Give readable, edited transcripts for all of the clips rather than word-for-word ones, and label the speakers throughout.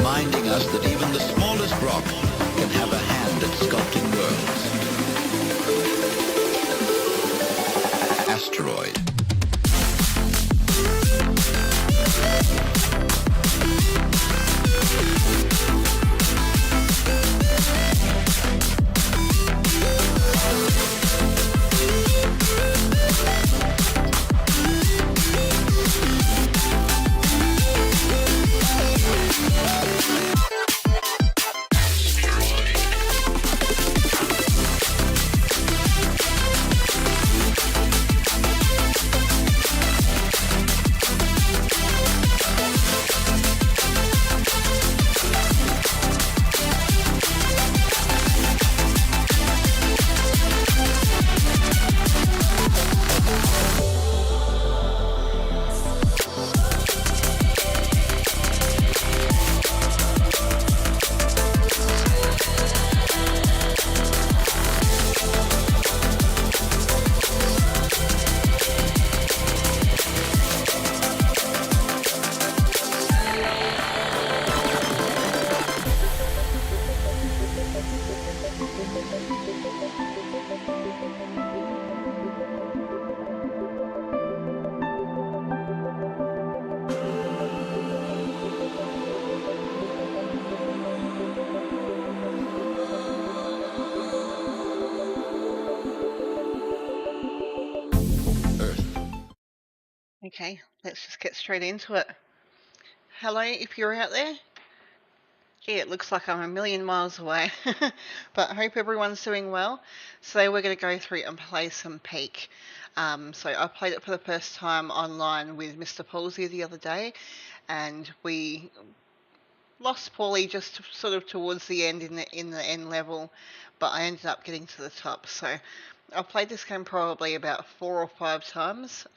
Speaker 1: reminding us that even the smallest rock can have a hand at sculpting worlds. Asteroid.
Speaker 2: Okay, let's just get straight into it. Hello, if you're out there. Gee, it looks like I'm a million miles away, but I hope everyone's doing well. So we're going to go through and play some Peak. So I played it for the first time online with Mr. Palsy the other day, and we lost poorly just sort of towards the end in the end level, but I ended up getting to the top. So I've played this game probably about 4 or 5 times.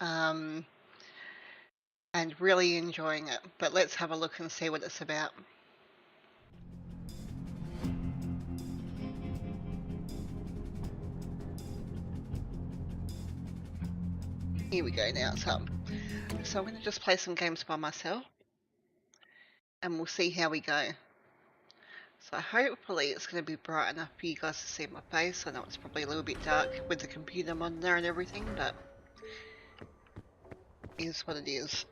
Speaker 2: And really enjoying it, but let's have a look and see what it's about. Here we go now, so I'm going to just play some games by myself and we'll see how we go. So hopefully it's going to be bright enough for you guys to see my face. I know it's probably a little bit dark with the computer on there and everything, but it is what it is.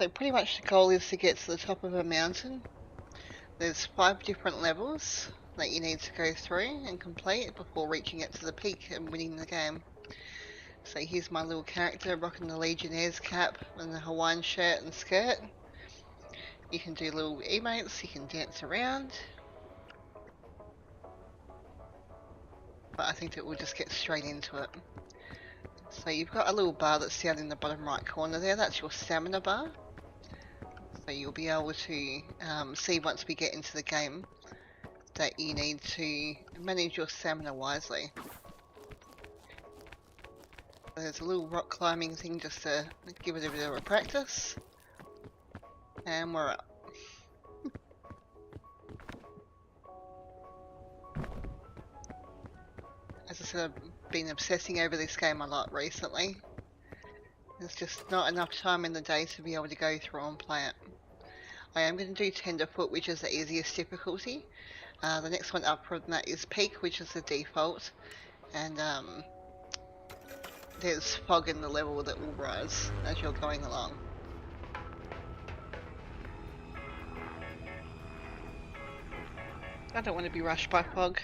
Speaker 2: So pretty much the goal is to get to the top of a mountain. There's 5 different levels that you need to go through and complete before reaching it to the peak and winning the game. So here's my little character rocking the Legionnaire's cap and the Hawaiian shirt and skirt. You can do little emotes, you can dance around. But I think that we'll just get straight into it. So you've got a little bar that's down in the bottom right corner there, that's your stamina bar. So you'll be able to see once we get into the game that you need to manage your stamina wisely. There's a little rock climbing thing just to give it a bit of a practice. And we're up. As I said, I've been obsessing over this game a lot recently. There's just not enough time in the day to be able to go through and play it. I am going to do Tenderfoot, which is the easiest difficulty. The next one up from that is Peak, which is the default. And there's fog in the level that will rise as you're going along. I don't want to be rushed by fog.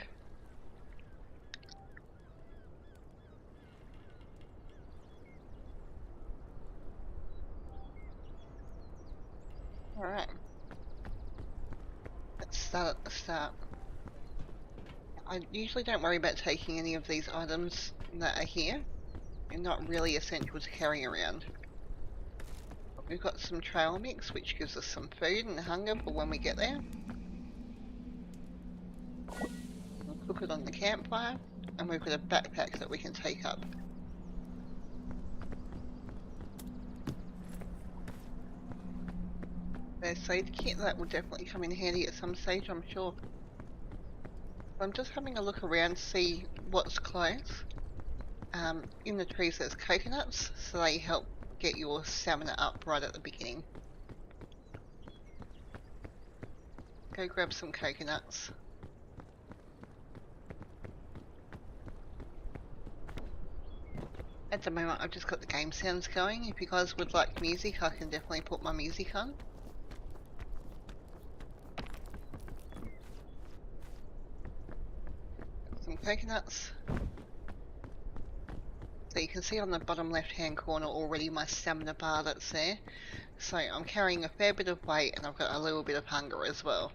Speaker 2: Alright. Let's start at the start. I usually don't worry about taking any of these items that are here. They're not really essential to carry around. We've got some trail mix, which gives us some food and hunger for when we get there. We'll cook it on the campfire, and we've got a backpack that we can take up. There's aid kit that will definitely come in handy at some stage, I'm sure. I'm just having a look around to see what's close. In the trees there's coconuts, so they help get your stamina up right at the beginning. go grab some coconuts. At the moment I've just got the game sounds going. If you guys would like music, I can definitely put my music on. Some coconuts. So you can see on the bottom left hand corner already my stamina bar that's there. So I'm carrying a fair bit of weight and I've got a little bit of hunger as well.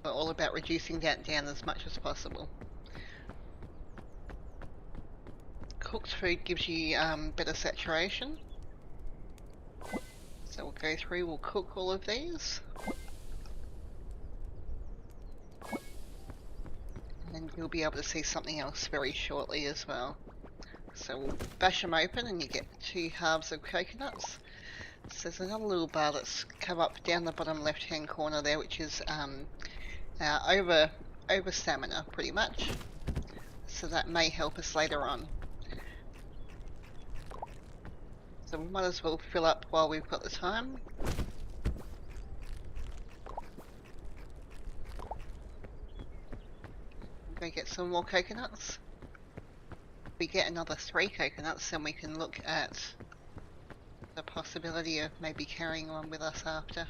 Speaker 2: We're all about reducing that down as much as possible. Cooked food gives you better saturation. So we'll go through, we'll cook all of these. And you'll be able to see something else very shortly as well. So we'll bash them open and you get 2 halves of coconuts. So there's another little bar that's come up down the bottom left hand corner there, which is over stamina pretty much. So that may help us later on. So we might as well fill up while we've got the time. Go get some more coconuts. If we get another 3 coconuts, then we can look at the possibility of maybe carrying one with us after.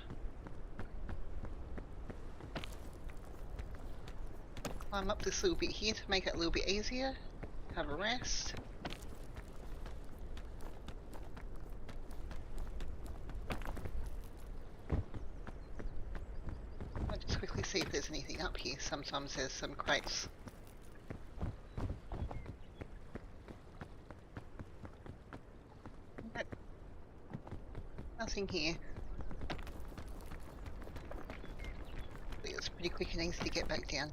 Speaker 2: Climb up this little bit here to make it a little bit easier. Have a rest. I'll just quickly see if there's anything up here. Sometimes there's some crates. Nope. Nothing here. It's pretty quick and easy to get back down.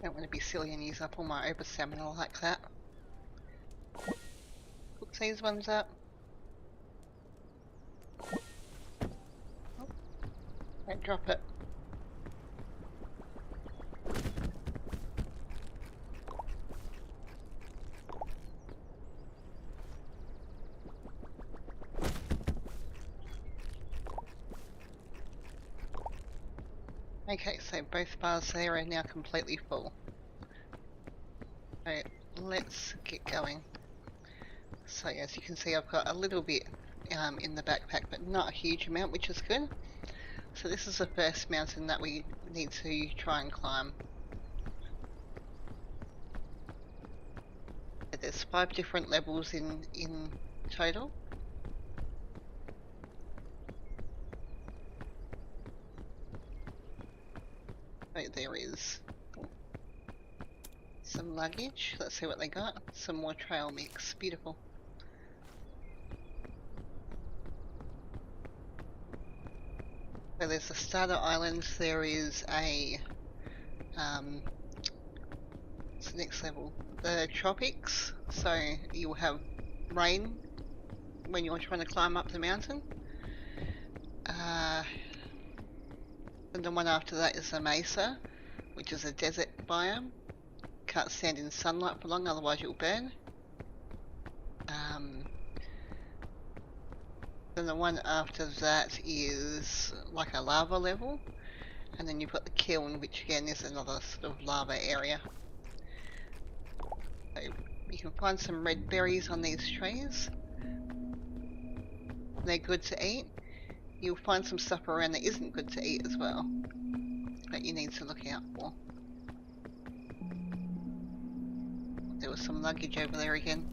Speaker 2: Don't want to be silly and use up all my over stamina like that. Cook these ones up. Oh, don't drop it. Okay, so both bars there are now completely full. So let's get going. So as you can see, I've got a little bit in the backpack, but not a huge amount, which is good. So this is the first mountain that we need to try and climb. There's 5 different levels in total. So there is some luggage. Let's see what they got. Some more trail mix. Beautiful. So there's the starter islands. There is a what's the next level? The tropics. So you'll have rain when you're trying to climb up the mountain. And the one after that is the mesa, which is a desert biome. Can't stand in sunlight for long, otherwise you'll burn. Then the one after that is like a lava level, and then you've got the kiln, which again is another sort of lava area. So you can find some red berries on these trees. They're good to eat. You'll find some stuff around that isn't good to eat as well, that you need to look out for. There was some luggage over there again.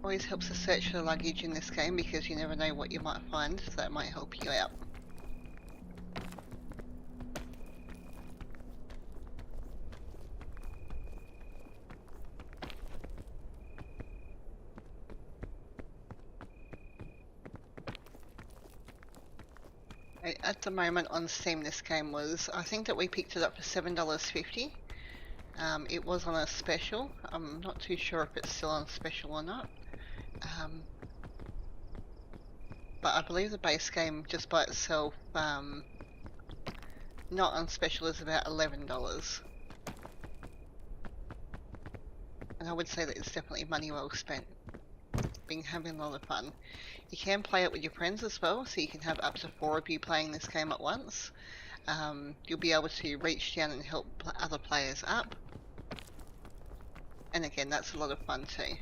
Speaker 2: Always helps to search for luggage in this game because you never know what you might find, so that might help you out. At the moment on Steam this game was, I think that we picked it up for $7.50. It was on a special. I'm not too sure if it's still on special or not. But I believe the base game just by itself not on special is about $11. And I would say that it's definitely money well spent. Been having a lot of fun. You can play it with your friends as well, so you can have up to 4 of you playing this game at once. You'll be able to reach down and help other players up. And again, that's a lot of fun too.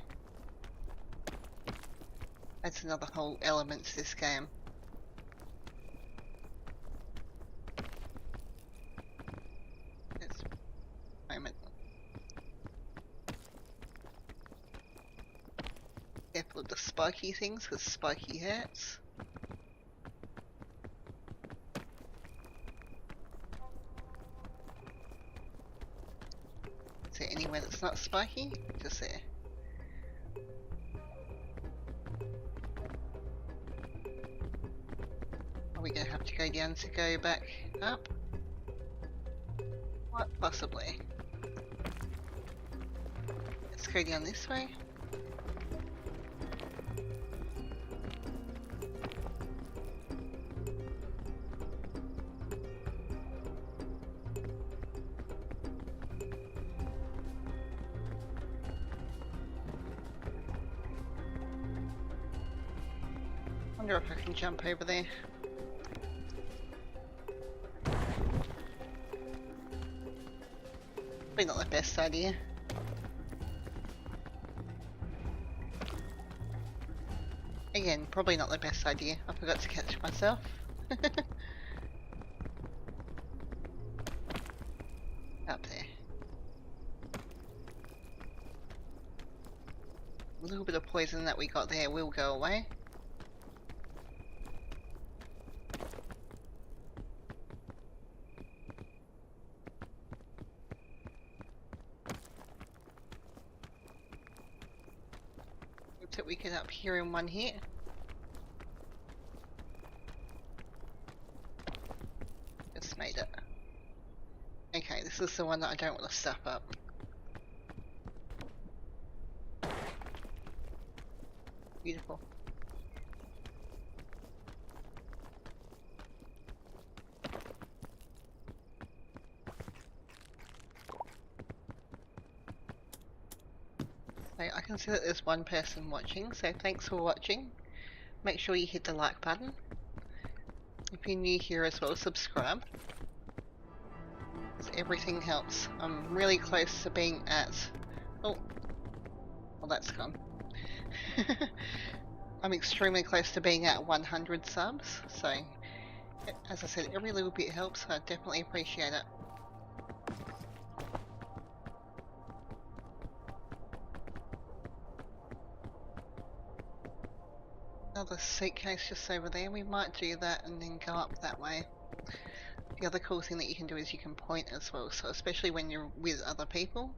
Speaker 2: That's another whole element to this game. Let's moment. Careful of the spiky things, because spiky hurts. Is there anywhere that's not spiky? Just there. Are we going to have to go down to go back up? What? Possibly. Let's go down this way. Wonder if I can jump over there. Probably not the best idea. Again, probably not the best idea. I forgot to catch myself. Up there. A little bit of poison that we got there will go away. That we get up here in one hit. Just made it. Okay, this is the one that I don't want to stuff up. Beautiful. So I can see that there's one person watching, so thanks for watching. Make sure you hit the like button. If you're new here as well, subscribe. Everything helps. I'm really close to being at... Oh, well that's gone. I'm extremely close to being at 100 subs, so as I said, every little bit helps, so I definitely appreciate it. Another suitcase just over there. We might do that and then go up that way. The other cool thing that you can do is you can point as well, so especially when you're with other people,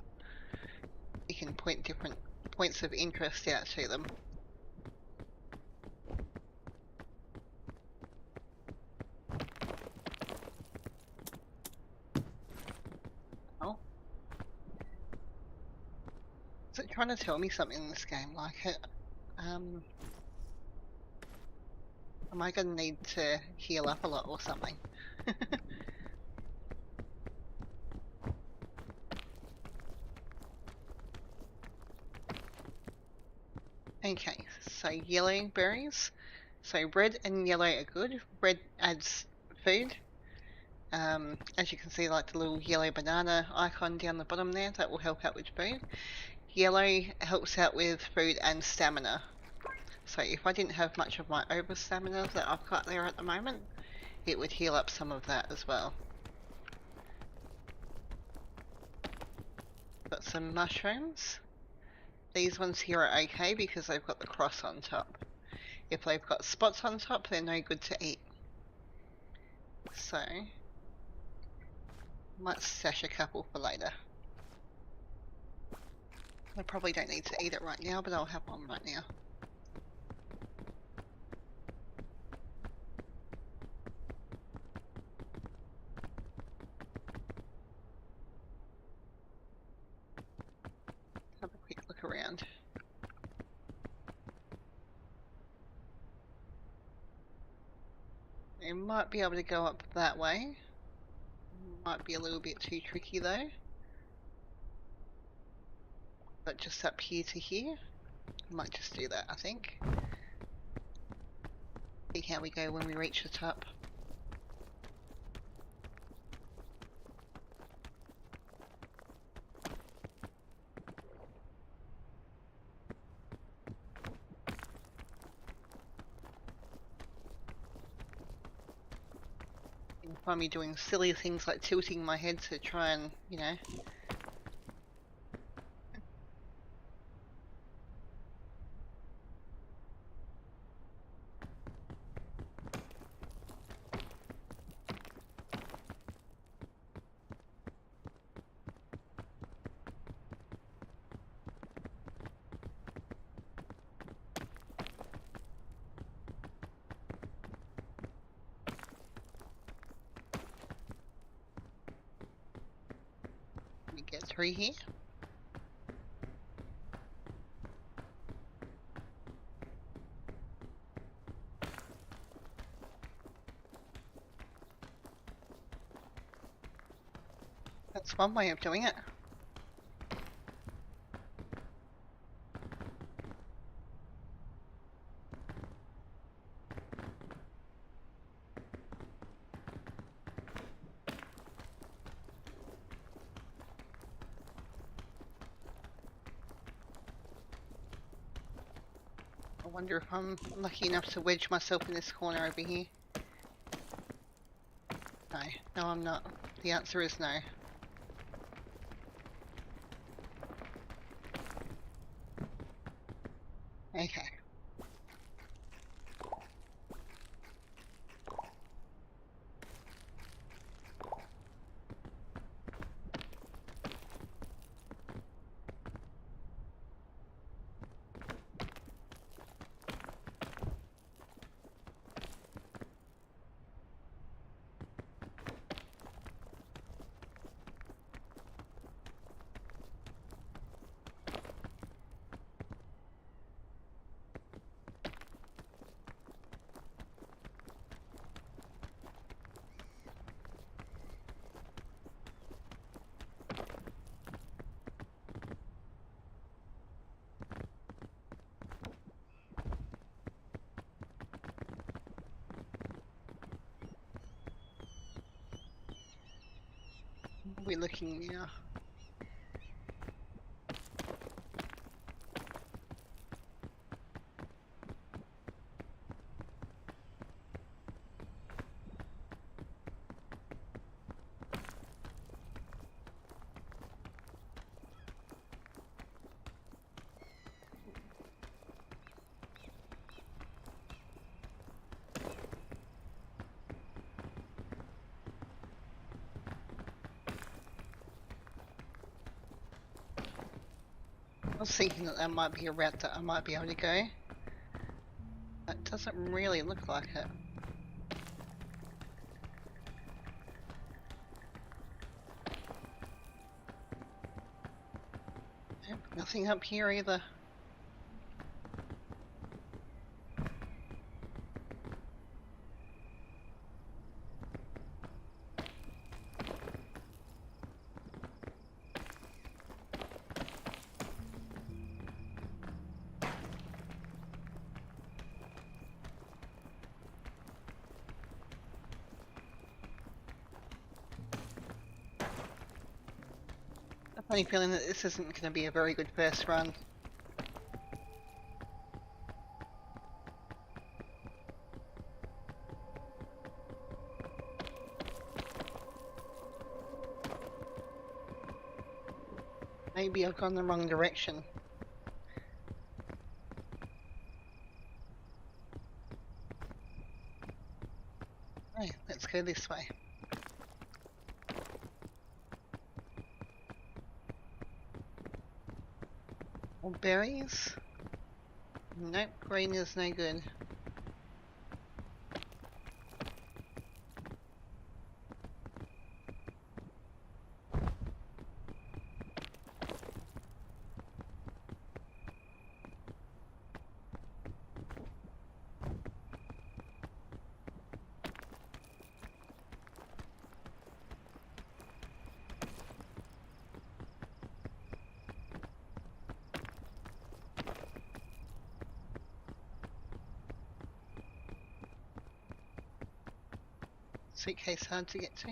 Speaker 2: you can point different points of interest out to them. Oh. Is it trying to tell me something in this game? Like it, am I going to need to heal up a lot or something? Okay, so yellow berries. So red and yellow are good. Red adds food. As you can see, like the little yellow banana icon down the bottom there, that will help out with food. Yellow helps out with food and stamina. So if I didn't have much of my over stamina that I've got there at the moment, it would heal up some of that as well. Got some mushrooms. These ones here are okay because they've got the cross on top. If they've got spots on top, they're no good to eat. So, might stash a couple for later. I probably don't need to eat it right now, but I'll have one right now. Have a quick look around. You might be able to go up that way. Might be a little bit too tricky though. But just up here to here. Might just do that, I think. See how we go when we reach the top. You can find me doing silly things like tilting my head to try and, you know. Let me get through here. That's one way of doing it. I wonder if I'm lucky enough to wedge myself in this corner over here. No, no I'm not. The answer is no. Okay. We're looking now. I was thinking that might be a route that I might be able to go. That doesn't really look like it. Nope, nothing up here either. I have a funny feeling that this isn't going to be a very good first run. Maybe I've gone the wrong direction. Hey, let's go this way. More berries? Nope, green is no good. suitcase hard to get to?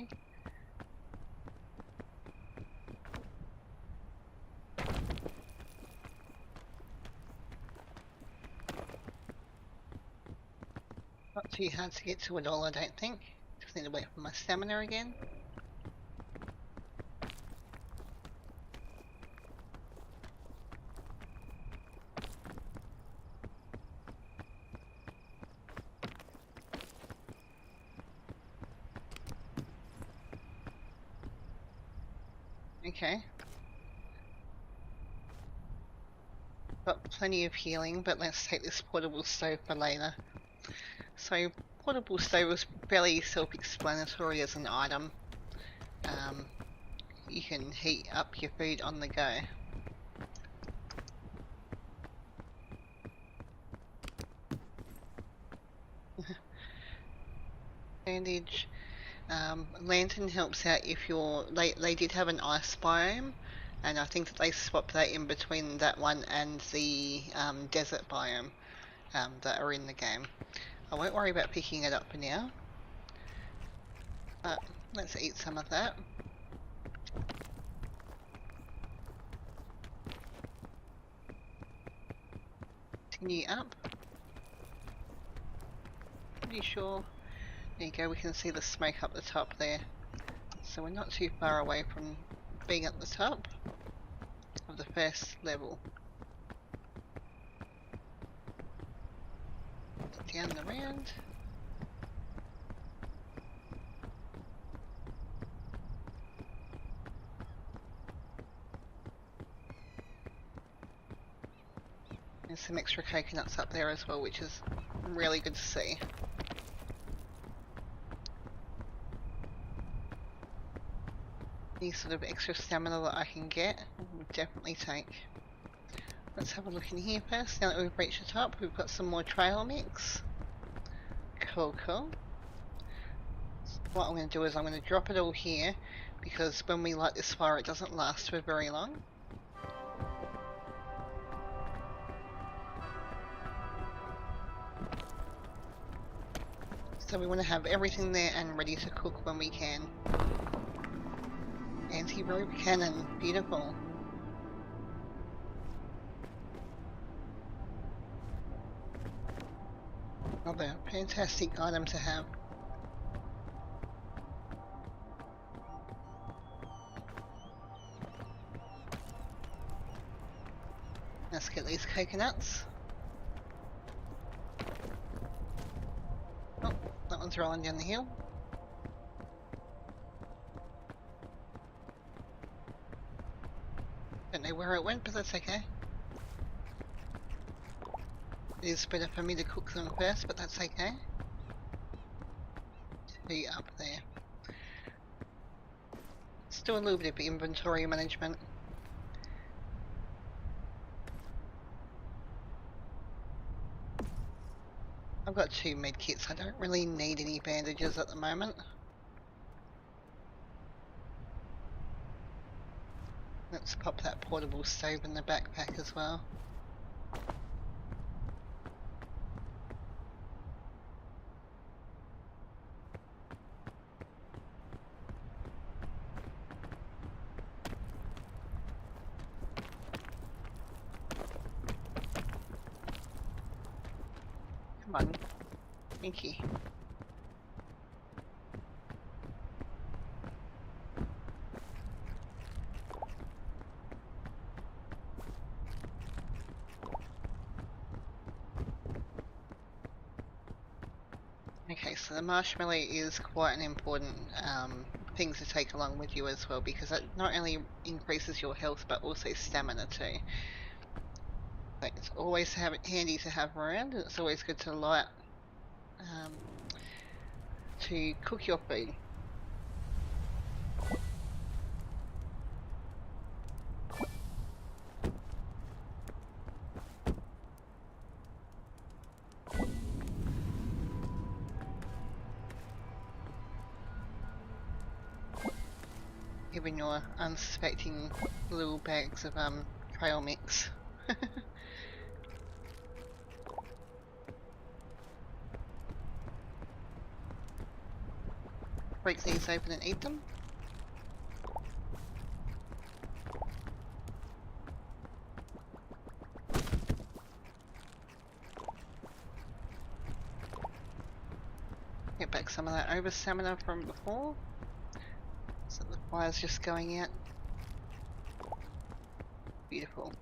Speaker 2: Not too hard to get to at all, I don't think. Just need to wait for my stamina again. Okay. Got plenty of healing, but let's take this portable stove for later. So, portable stove is fairly self-explanatory as an item. You can heat up your food on the go. Bandage. Lantern helps out if you're... They did have an ice biome, and I think that they swapped that in between that one and the desert biome that are in the game. I won't worry about picking it up for now. But let's eat some of that. Continue up. Pretty sure. There you go, we can see the smoke up the top there. So we're not too far away from being at the top of the first level. Down the round. There's some extra coconuts up there as well, which is really good to see. Any sort of extra stamina that I can get, we'll definitely take. Let's have a look in here first. Now that we've reached the top, we've got some more trail mix. Cool, cool. So what I'm going to do is I'm going to drop it all here, because when we light this fire it doesn't last for very long. So we want to have everything there and ready to cook when we can. Anti-rope cannon, beautiful. Another fantastic item to have. Let's get these coconuts. Oh, that one's rolling down the hill. Don't know where it went, but that's okay. It is better for me to cook them first, but that's okay. Two up there. Let's do a little bit of inventory management. I've got 2 medkits, I don't really need any bandages at the moment. Let's pop that portable stove in the backpack as well. Come on, thank you. Okay, so the marshmallow is quite an important thing to take along with you as well, because it not only increases your health but also stamina too. So it's always handy to have around, and it's always good to light to cook your food. Even your unsuspecting little bags of trail mix. break these open and eat them. Get back some of that over stamina from before. So the fire's just going out. Beautiful.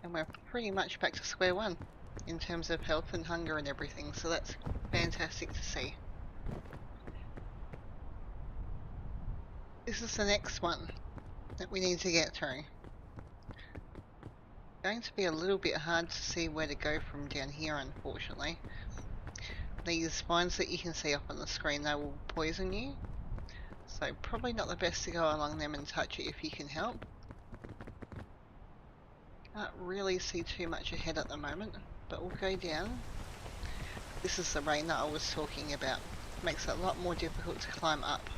Speaker 2: And we're pretty much back to square one in terms of health and hunger and everything, so that's fantastic to see. This is the next one that we need to get through. Going to be a little bit hard to see where to go from down here, unfortunately. These spines that you can see up on the screen, they will poison you, so probably not the best to go along them and touch it if you can help. Can't really see too much ahead at the moment, but we'll go down. This is the rain that I was talking about. Makes it a lot more difficult to climb up.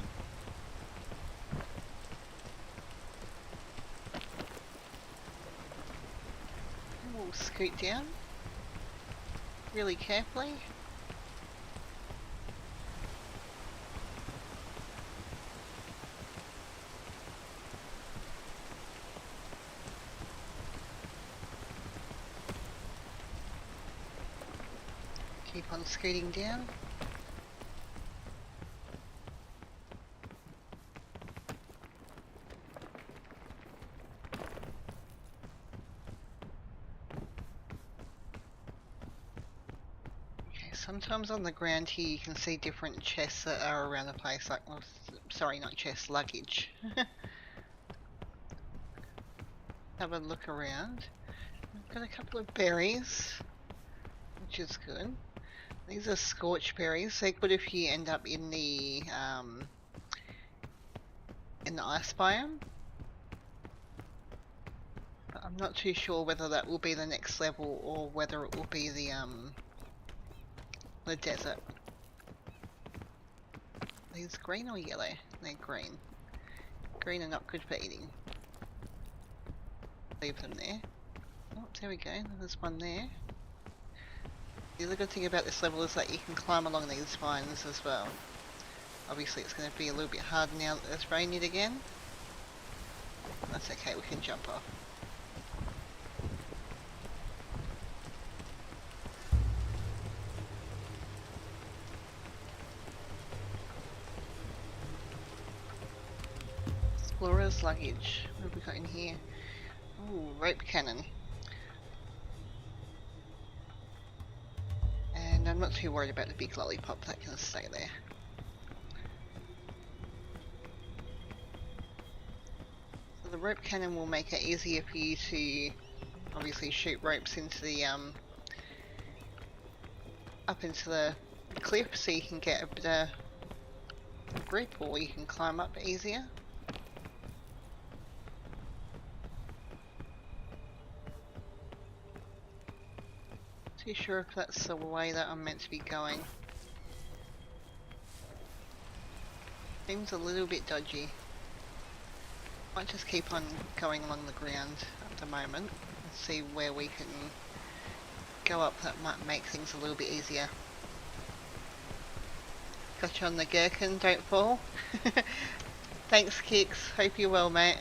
Speaker 2: We'll scoot down really carefully. Keep on scooting down. Okay, sometimes on the ground here you can see different chests that are around the place, like, well, sorry, not chests, luggage. Have a look around. I've got a couple of berries, which is good. These are scorch berries. They're good if you end up in the ice biome. But I'm not too sure whether that will be the next level or whether it will be the desert. Are these green or yellow? They're green. Green are not good for eating. Leave them there. Oh, there we go. There's one there. The other good thing about this level is that you can climb along these vines as well. Obviously it's going to be a little bit hard now that it's raining again. That's okay, we can jump off. Explorer's luggage. What have we got in here? Ooh, rope cannon. And I'm not too worried about the big lollipop, that can stay there. So the rope cannon will make it easier for you to obviously shoot ropes into the up into the cliff so you can get a bit of grip, or you can climb up easier. Too sure if that's the way that I'm meant to be going. Seems a little bit dodgy. Might just keep on going along the ground at the moment and see where we can go up. That might make things a little bit easier. Got you on the gherkin, don't fall. Thanks, Kix. Hope you're well, mate.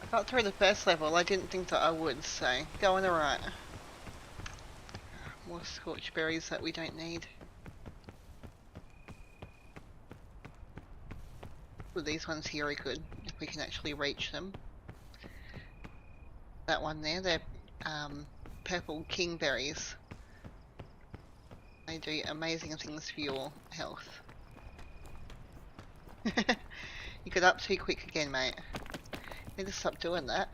Speaker 2: I got through the first level. I didn't think that I would, so going alright. More scorch berries that we don't need. Well, these ones here are good, if we can actually reach them. That one there, they're purple king berries. They do amazing things for your health. You got up too quick again, mate. Need to stop doing that.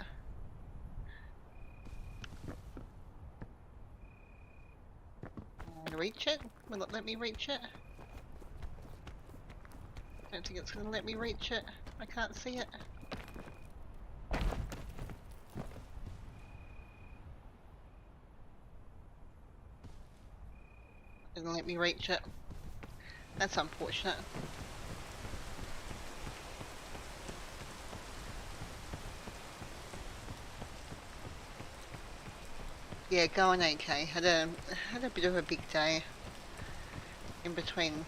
Speaker 2: Reach it? Will it let me reach it? Don't think it's going to let me reach it. I can't see it. Didn't let me reach it. That's unfortunate. Yeah, going okay. Had a bit of a big day in between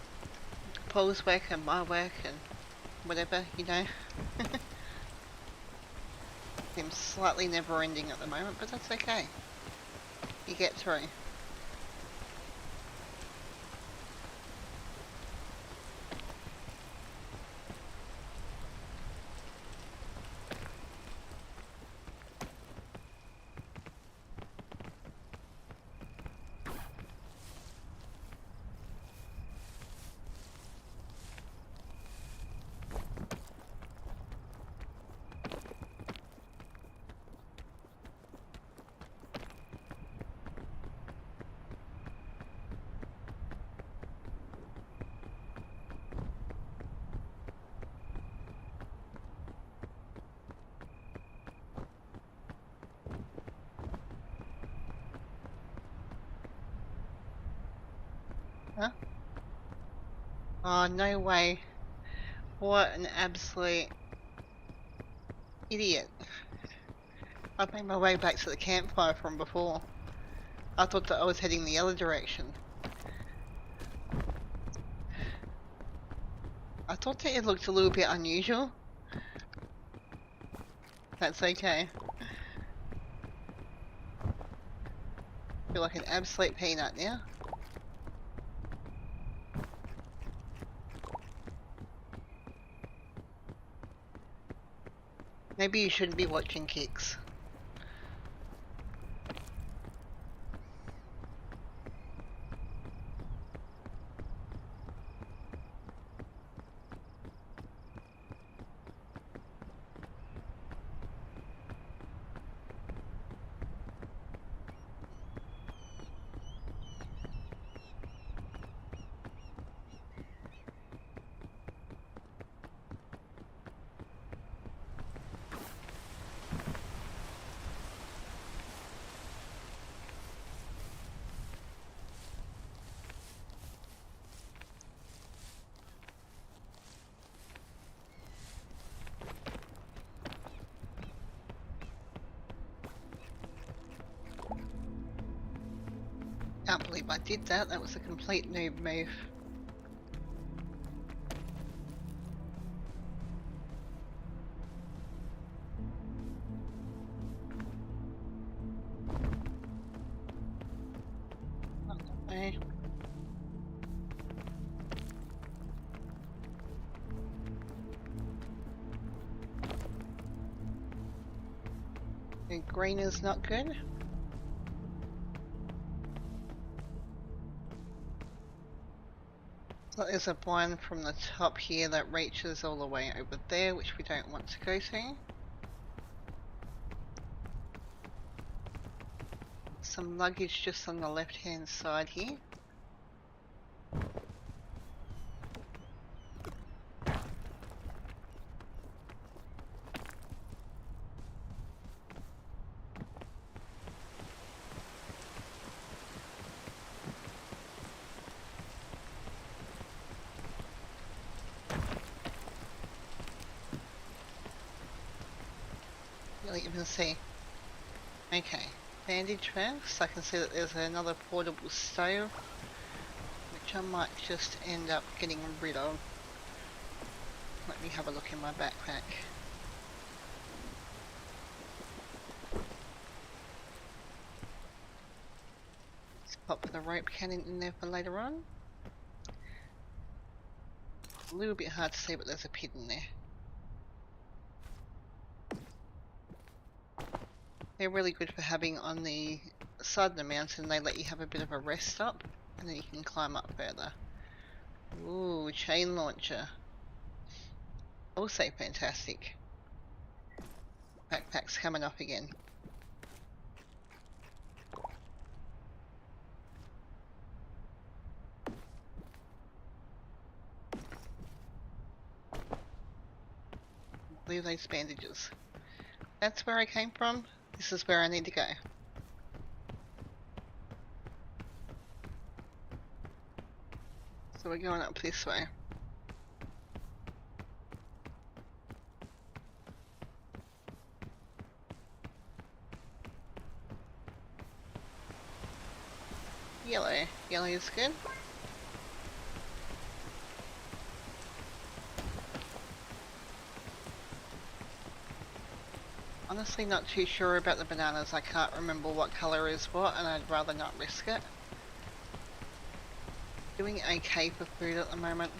Speaker 2: Paul's work and my work and whatever, you know. Seems slightly never ending at the moment, but that's okay. You get through. Huh? Oh, no way. What an absolute idiot. I've made my way back to the campfire from before. I thought that I was heading the other direction. I thought that it looked a little bit unusual. That's okay. Feel like an absolute peanut now. Maybe you shouldn't be watching Kicks. Can't believe I did that. That was a complete noob move. Not that way. And green is not good. So there's a blind from the top here that reaches all the way over there, which we don't want to go to. Some luggage just on the left hand side here. Really even see. Okay, bandage first. I can see that there's another portable stove, which I might just end up getting rid of. Let me have a look in my backpack. Let's pop the rope cannon in there for later on. A little bit hard to see, but there's a pit in there. They're really good for having on the side of the mountain. They let you have a bit of a rest stop, and then you can climb up further. Ooh, chain launcher. Also fantastic. Backpack's coming up again. Leave those bandages. That's where I came from. This is where I need to go. So we're going up this way. yellow. Yellow is good. Honestly not too sure about the bananas. I can't remember what colour is what, and I'd rather not risk it. Doing okay for food at the moment.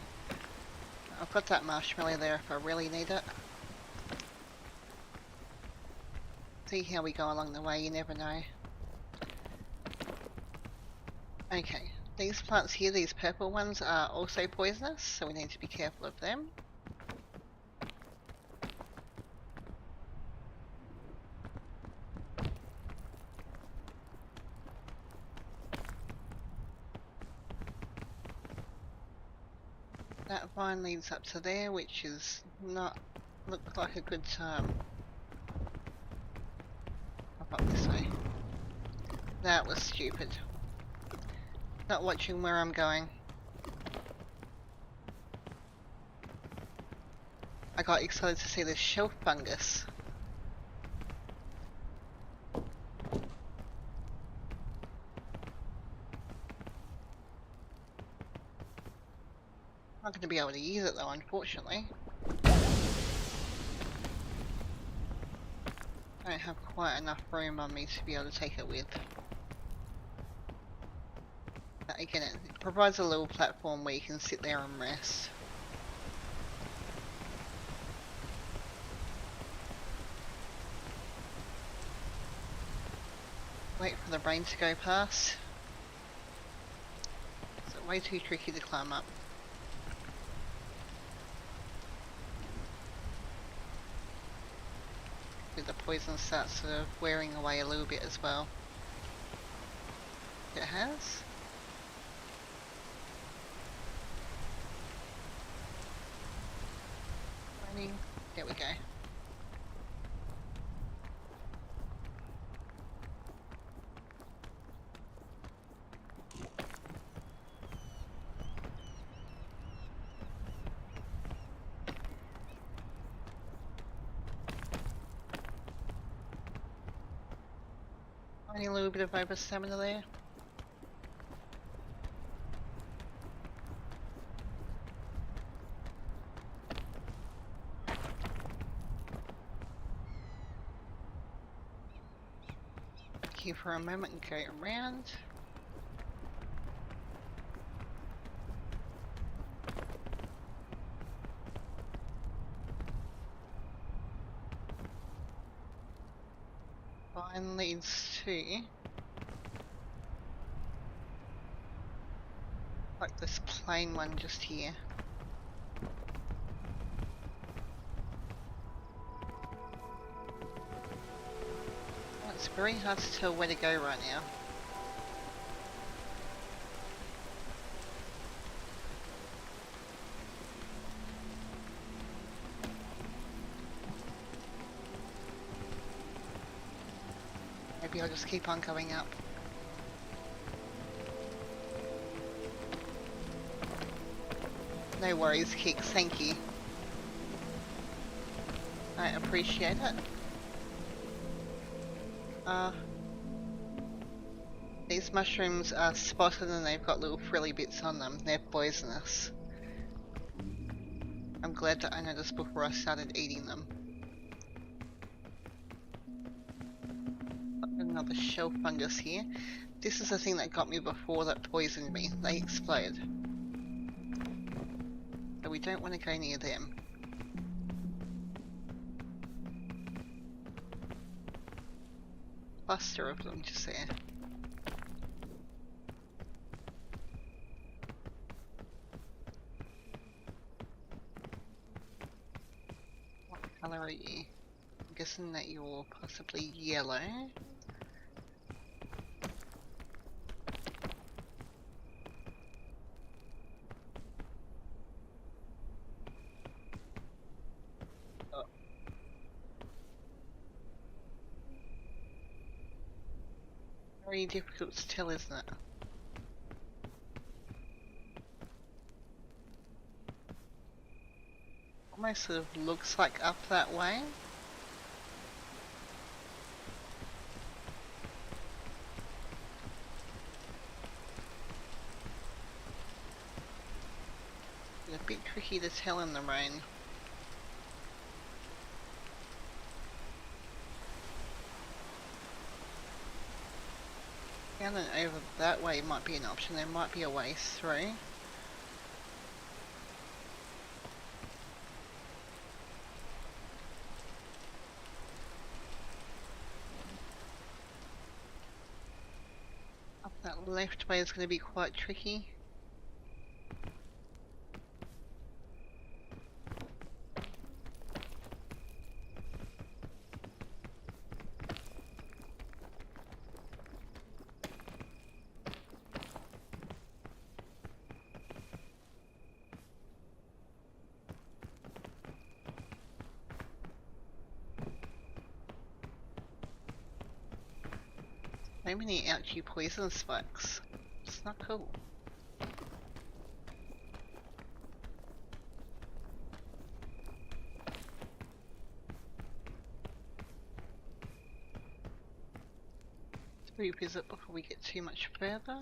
Speaker 2: I've got that marshmallow there if I really need it. See how we go along the way, you never know. Okay, these plants here, these purple ones, are also poisonous, so we need to be careful of them. That vine leads up to there, which is not look like a good time. Up this way. That was stupid. Not watching where I'm going. I got excited to see this shelf fungus. I'm not going to be able to use it though, unfortunately. I don't have quite enough room on me to be able to take it with. But again, it provides a little platform where you can sit there and rest. Wait for the rain to go past. It's way too tricky to climb up. The poison starts sort of wearing away a little bit as well. It has. Raining. There we go. Only a little bit of over stamina there. Here for a moment and go around. Vine leads to like this plain one just here. It's very hard to tell where to go right now. Maybe I'll just keep on going up. No worries, Kicks, thank you. I appreciate it. These mushrooms are spotted and they've got little frilly bits on them. They're poisonous. I'm glad that I noticed before I started eating them. Another shelf fungus here. This is the thing that got me before that poisoned me. They explode. So we don't want to go near them. Cluster of them just there. What colour are you? I'm guessing that you're possibly yellow. Oh. Very difficult to tell, isn't it? Almost sort of looks like up that way. tricky to tell in the rain. Down and over that way might be an option. There might be a way through. Up that left way is going to be quite tricky. So many ouchie poison spikes. It's not cool. Let's revisit before we get too much further.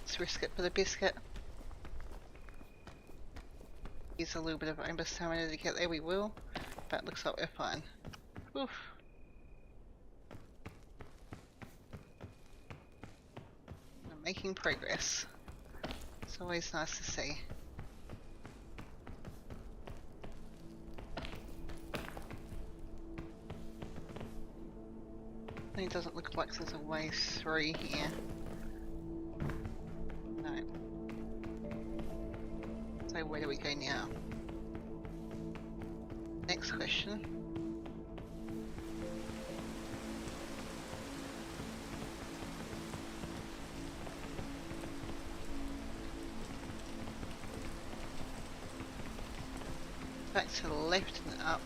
Speaker 2: Let's risk it for the biscuit. Use a little bit of amber stamina to get there, we will. But looks like we're fine. Oof. We're making progress. It's always nice to see. It doesn't look like there's a way through here. No. So where do we go now? Next question. Back to the left and up.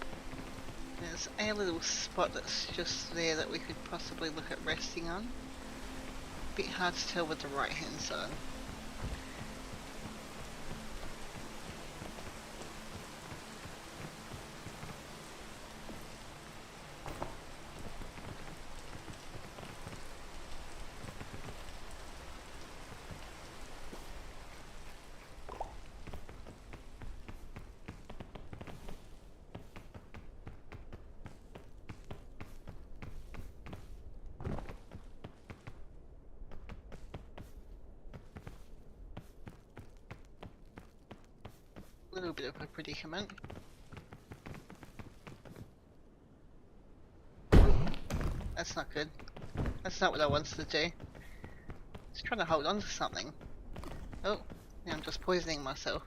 Speaker 2: There's a little spot that's just there that we could possibly look at resting on. Bit hard to tell with the right hand side. A little bit of a predicament. That's not good. That's not what I wanted to do. Just trying to hold on to something. Oh, now I'm just poisoning myself.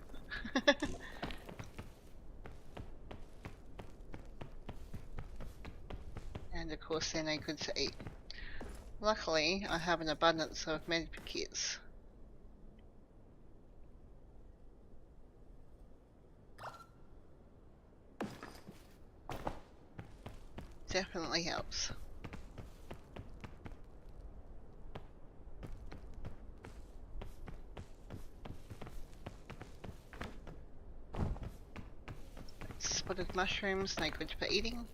Speaker 2: And of course they're no good to eat. Luckily, I have an abundance of med kits. Definitely helps. Spotted mushrooms, no good for eating.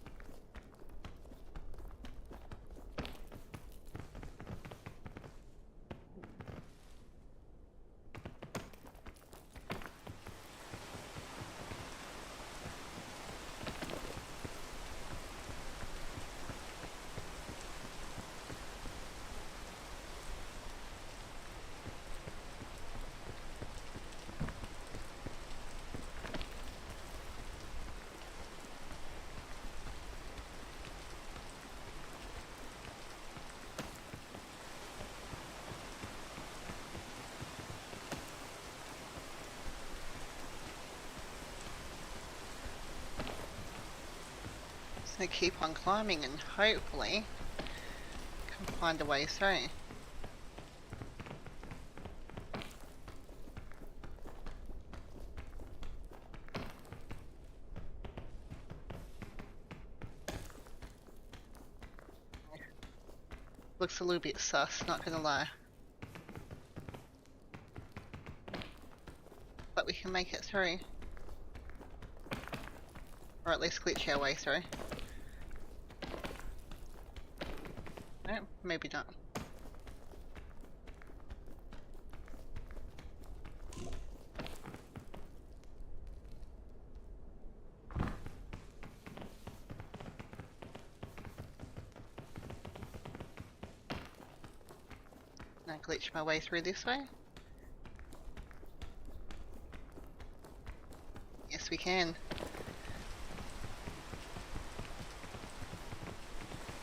Speaker 2: gonna keep on climbing and hopefully can find a way through. Looks a little bit sus, not gonna lie. But we can make it through. Or at least glitch our way through. No, maybe not. Now glitch my way through this way. Yes, we can.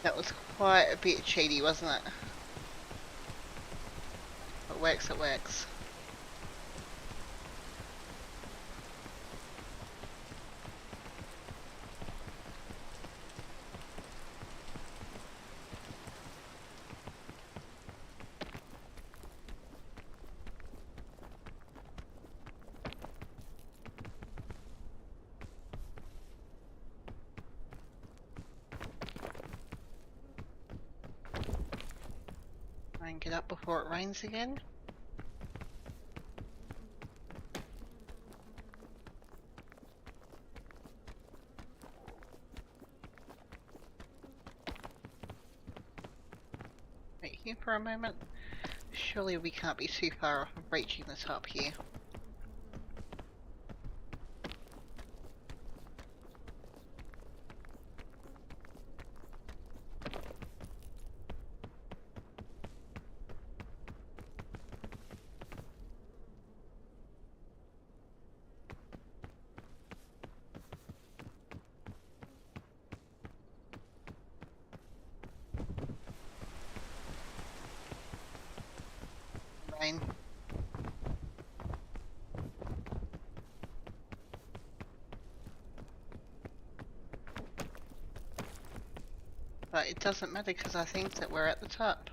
Speaker 2: That was quite a bit cheaty, wasn't it? It works, it works. Try and get up before it rains again. Wait here for a moment. Surely we can't be too far off of reaching the top here. Rain. But it doesn't matter because I think that we're at the top.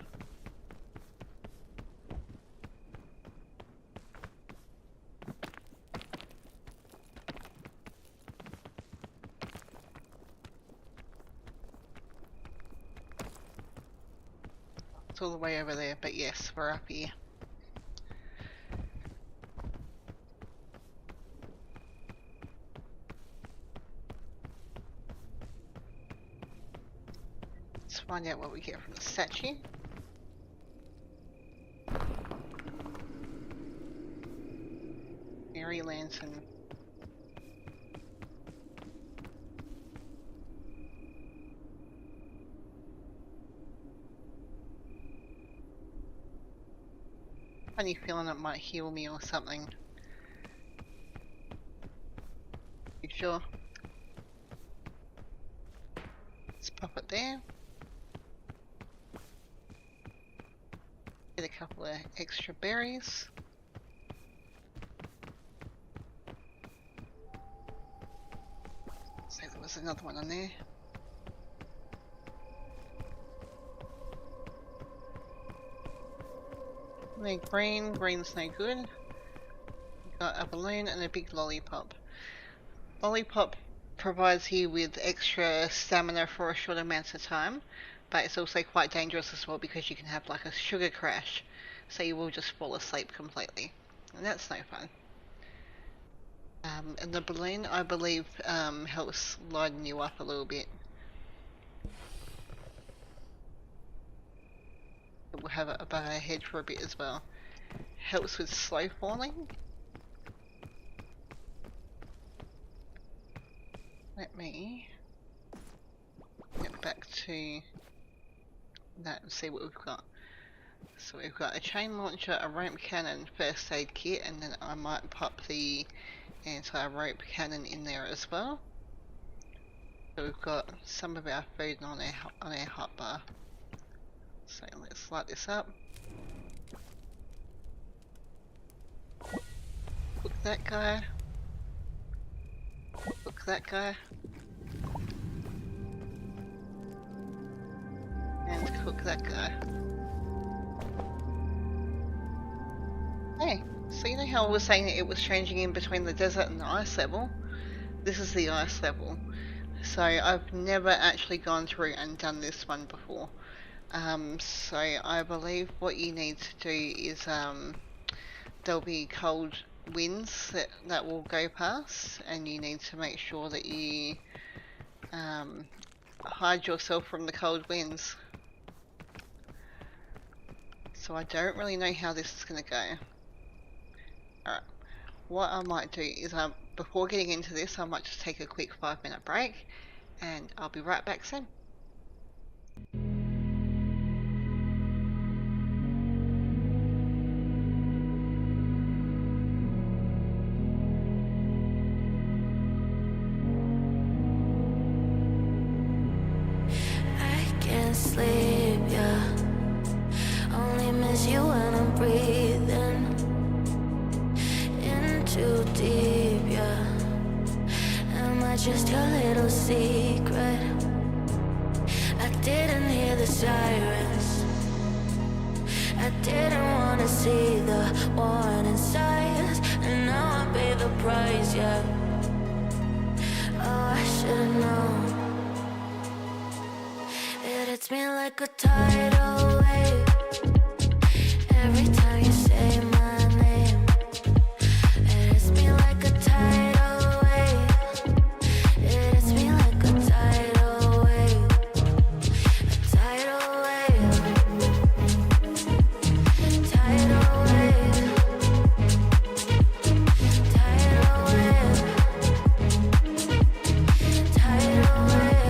Speaker 2: It's all the way over there, but yes, we're up here. Let's find out what we get from the statue. Mary Lantern. Funny feeling it might heal me or something. You sure? Let's pop it there. Get a couple of extra berries. So there was another one on there. They're green, green's no good. We've got a balloon and a big lollipop. Lollipop provides you with extra stamina for a short amount of time, but it's also quite dangerous as well because you can have like a sugar crash, so you will just fall asleep completely, and that's no fun. And the balloon, I believe, helps lighten you up a little bit. It will have it above our head for a bit as well. Helps with slow falling. Let me get back to that and see what we've got. So we've got a chain launcher, a rope cannon, first aid kit, and then I might pop the anti-rope cannon in there as well. So we've got some of our food on our hotbar. So let's light this up. Cook that guy. Cook that guy. hook that guy. Hey, so you know how I was saying that it was changing in between the desert and the ice level? This is the ice level. So I've never actually gone through and done this one before. So I believe what you need to do is there'll be cold winds that will go past, and you need to make sure that you hide yourself from the cold winds. So I don't really know how this is going to go. Alright, what I might do is before getting into this, I might just take a quick 5-minute break, and I'll be right back soon.
Speaker 3: Sleep, yeah. Only miss you when I'm breathing in too deep, yeah. Am I just your little secret? I didn't hear the sirens. I didn't wanna see the warning signs, and now I pay the price, yeah. Oh, I should've known. It hits me like a tidal wave every time you say my name. It hits me like a tidal wave. It hits me like a tidal wave. A tidal wave. Tidal wave. Tidal wave. Tidal wave.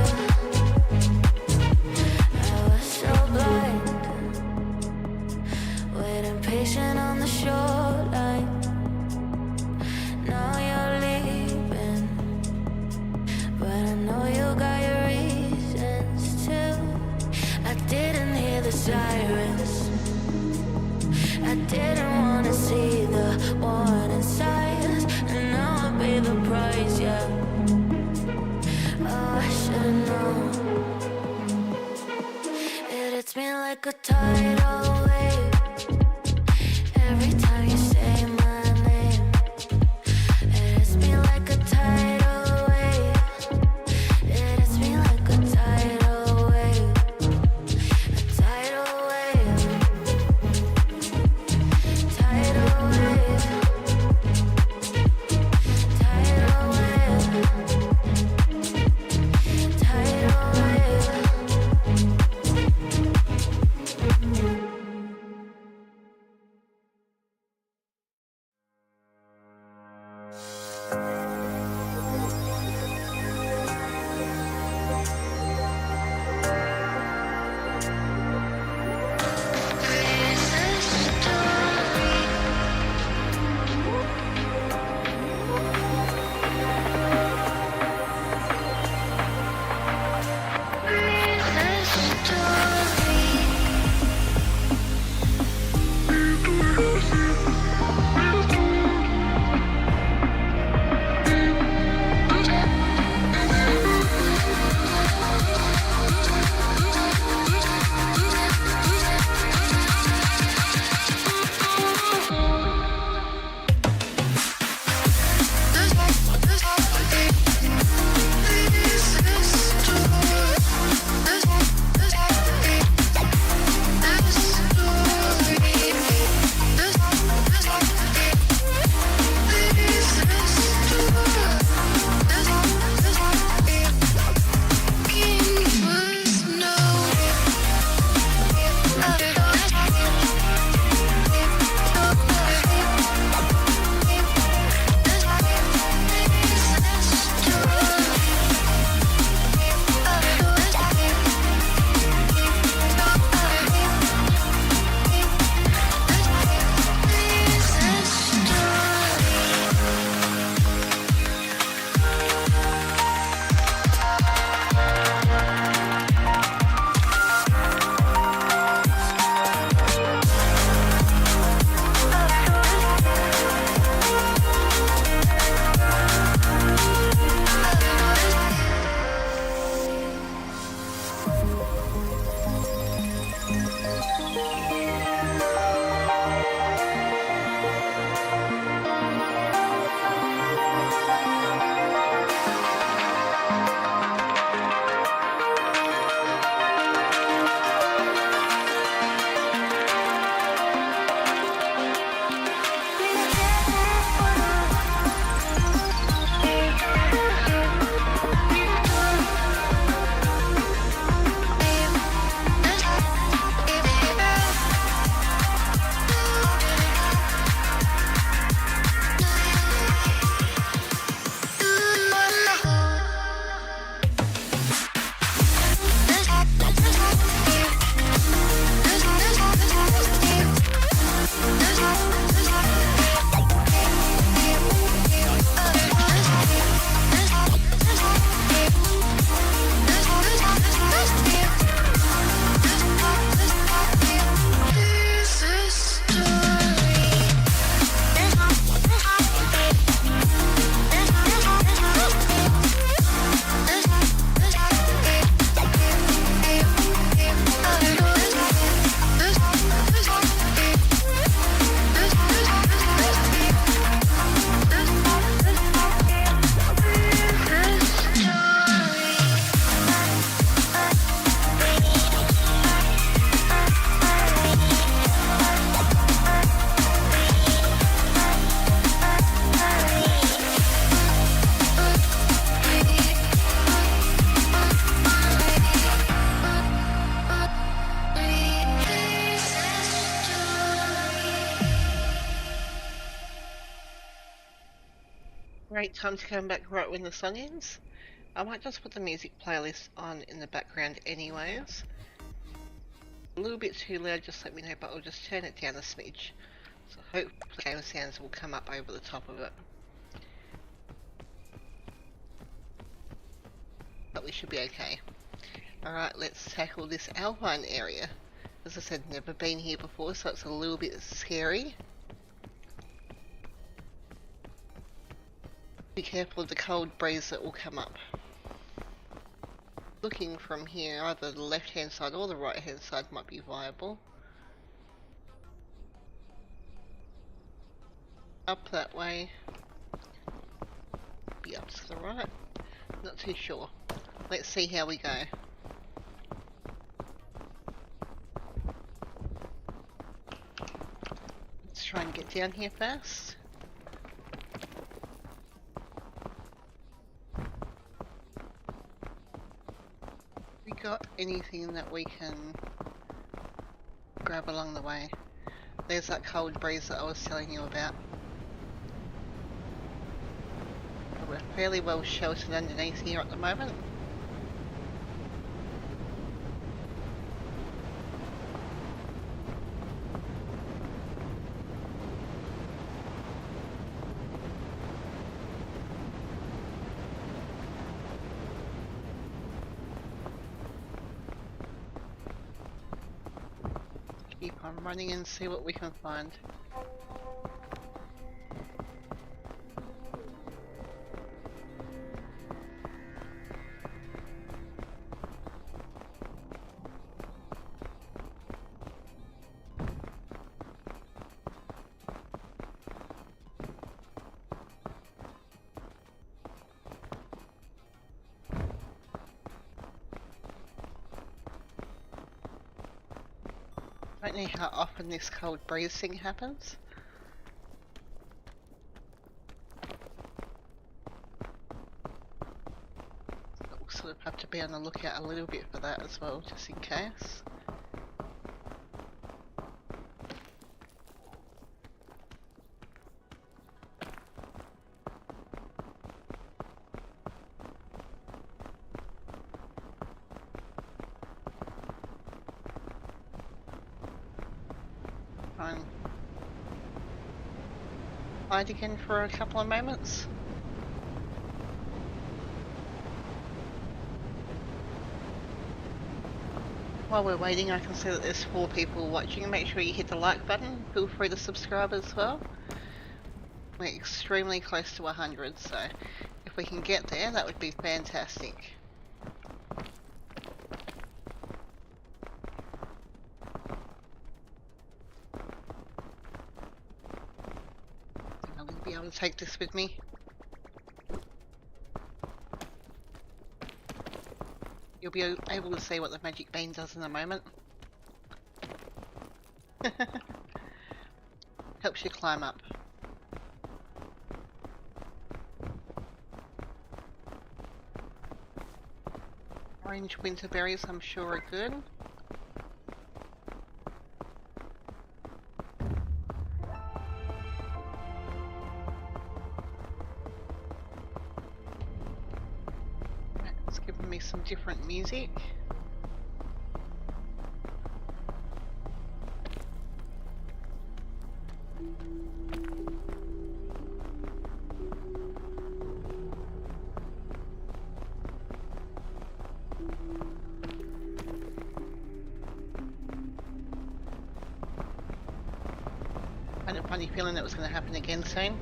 Speaker 3: Waiting patient on the shoreline. Now you're leaving, but I know you got your reasons too. I didn't hear the sirens. I didn't wanna see the warning signs, and now I pay the price, yeah. Oh, I should've known. It hits me like a tidal wave every time you say my name. It hits me like a tidal wave. It hits me like a tidal wave. A tidal wave. Tidal wave. Tidal wave. Tidal wave.
Speaker 2: great time to come back right when the sun ends. I might just put the music playlist on in the background anyways. A little bit too loud, just let me know, but I'll just turn it down a smidge. So hopefully the game sounds will come up over the top of it. But we should be okay. Alright, let's tackle this alpine area. As I said, never been here before, so it's a little bit scary. Be careful of the cold breeze that will come up. Looking from here, either the left hand side or the right hand side might be viable. Up that way. Be up to the right. Not too sure. Let's see how we go. Let's try and get down here first. We got anything that we can grab along the way? There's that cold breeze that I was telling you about. But we're fairly well sheltered underneath here at the moment. Keep on running and see what we can find. I don't know how often this cold breeze thing happens. But we'll sort of have to be on the lookout a little bit for that as well, just in case. Hide again for a couple of moments. While we're waiting, I can see that there's 4 people watching. Make sure you hit the like button. Feel free to subscribe as well. We're extremely close to 100, so if we can get there, that would be fantastic. Be able to take this with me. You'll be able to see what the magic bean does in a moment. Helps you climb up. Orange winter berries, I'm sure, are good. Giving me some different music. I had a funny feeling that was going to happen again soon.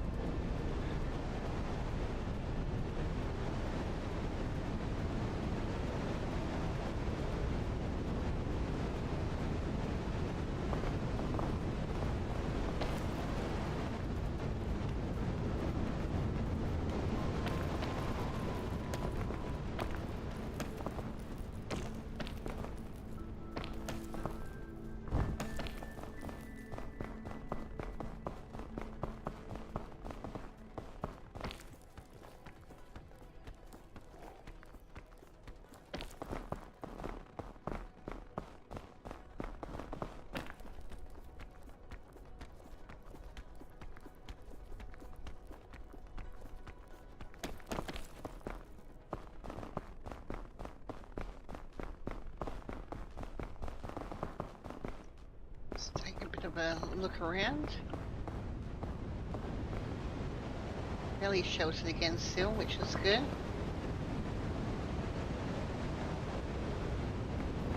Speaker 2: Have a look around. Fairly sheltered again still, which is good.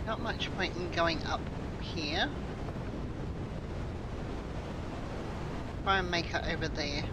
Speaker 2: Not much point in going up here. Try and make it over there.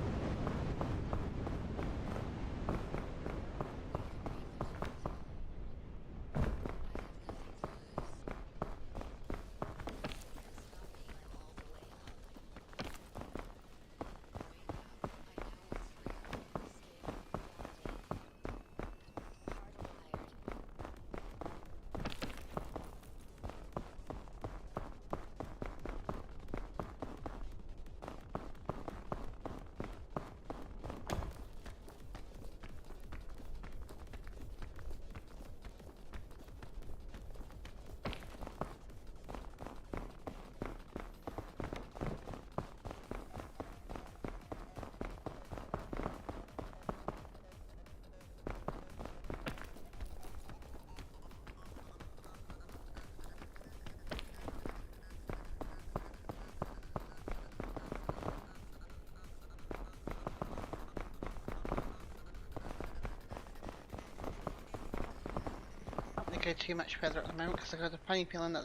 Speaker 2: Go too much further at the moment because I've got a funny feeling that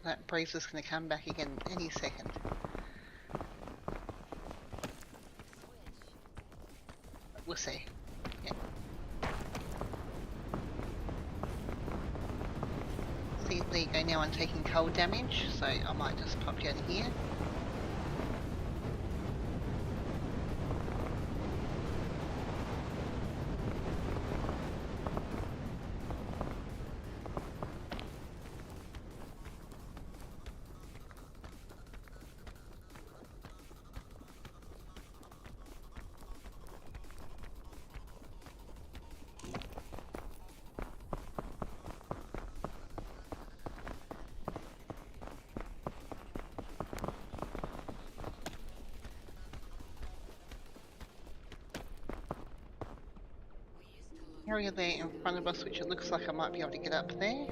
Speaker 2: that breeze is going to come back again any second. We'll see. Yeah. See, there you go. Now I'm taking cold damage, so I might just pop down here. Area there in front of us, which it looks like I might be able to get up there.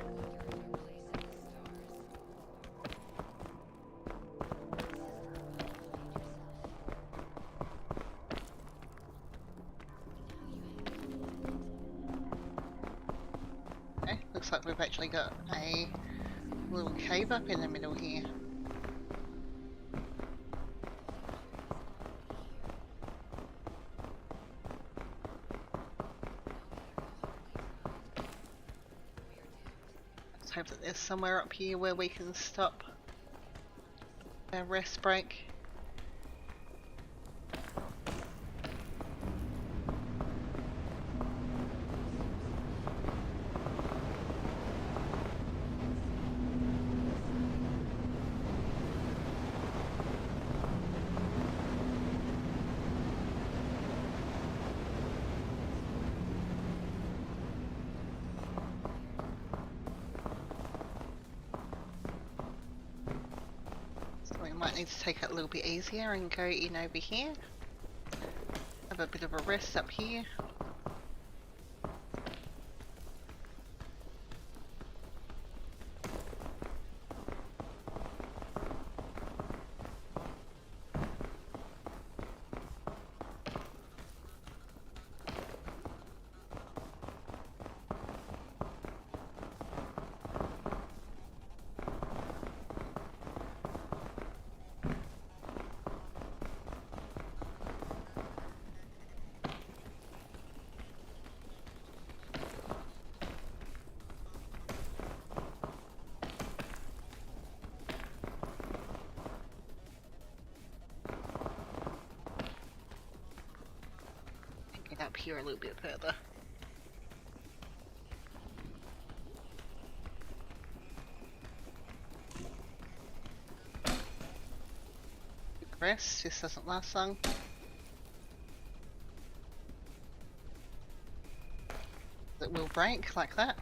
Speaker 2: Okay, looks like we've actually got a little cave up in the middle here. Hope that there's somewhere up here where we can stop our rest break. Might need to take it a little bit easier and go in over here. Have a bit of a rest up here. Up here a little bit further. Rest, this doesn't last long. It will break like that.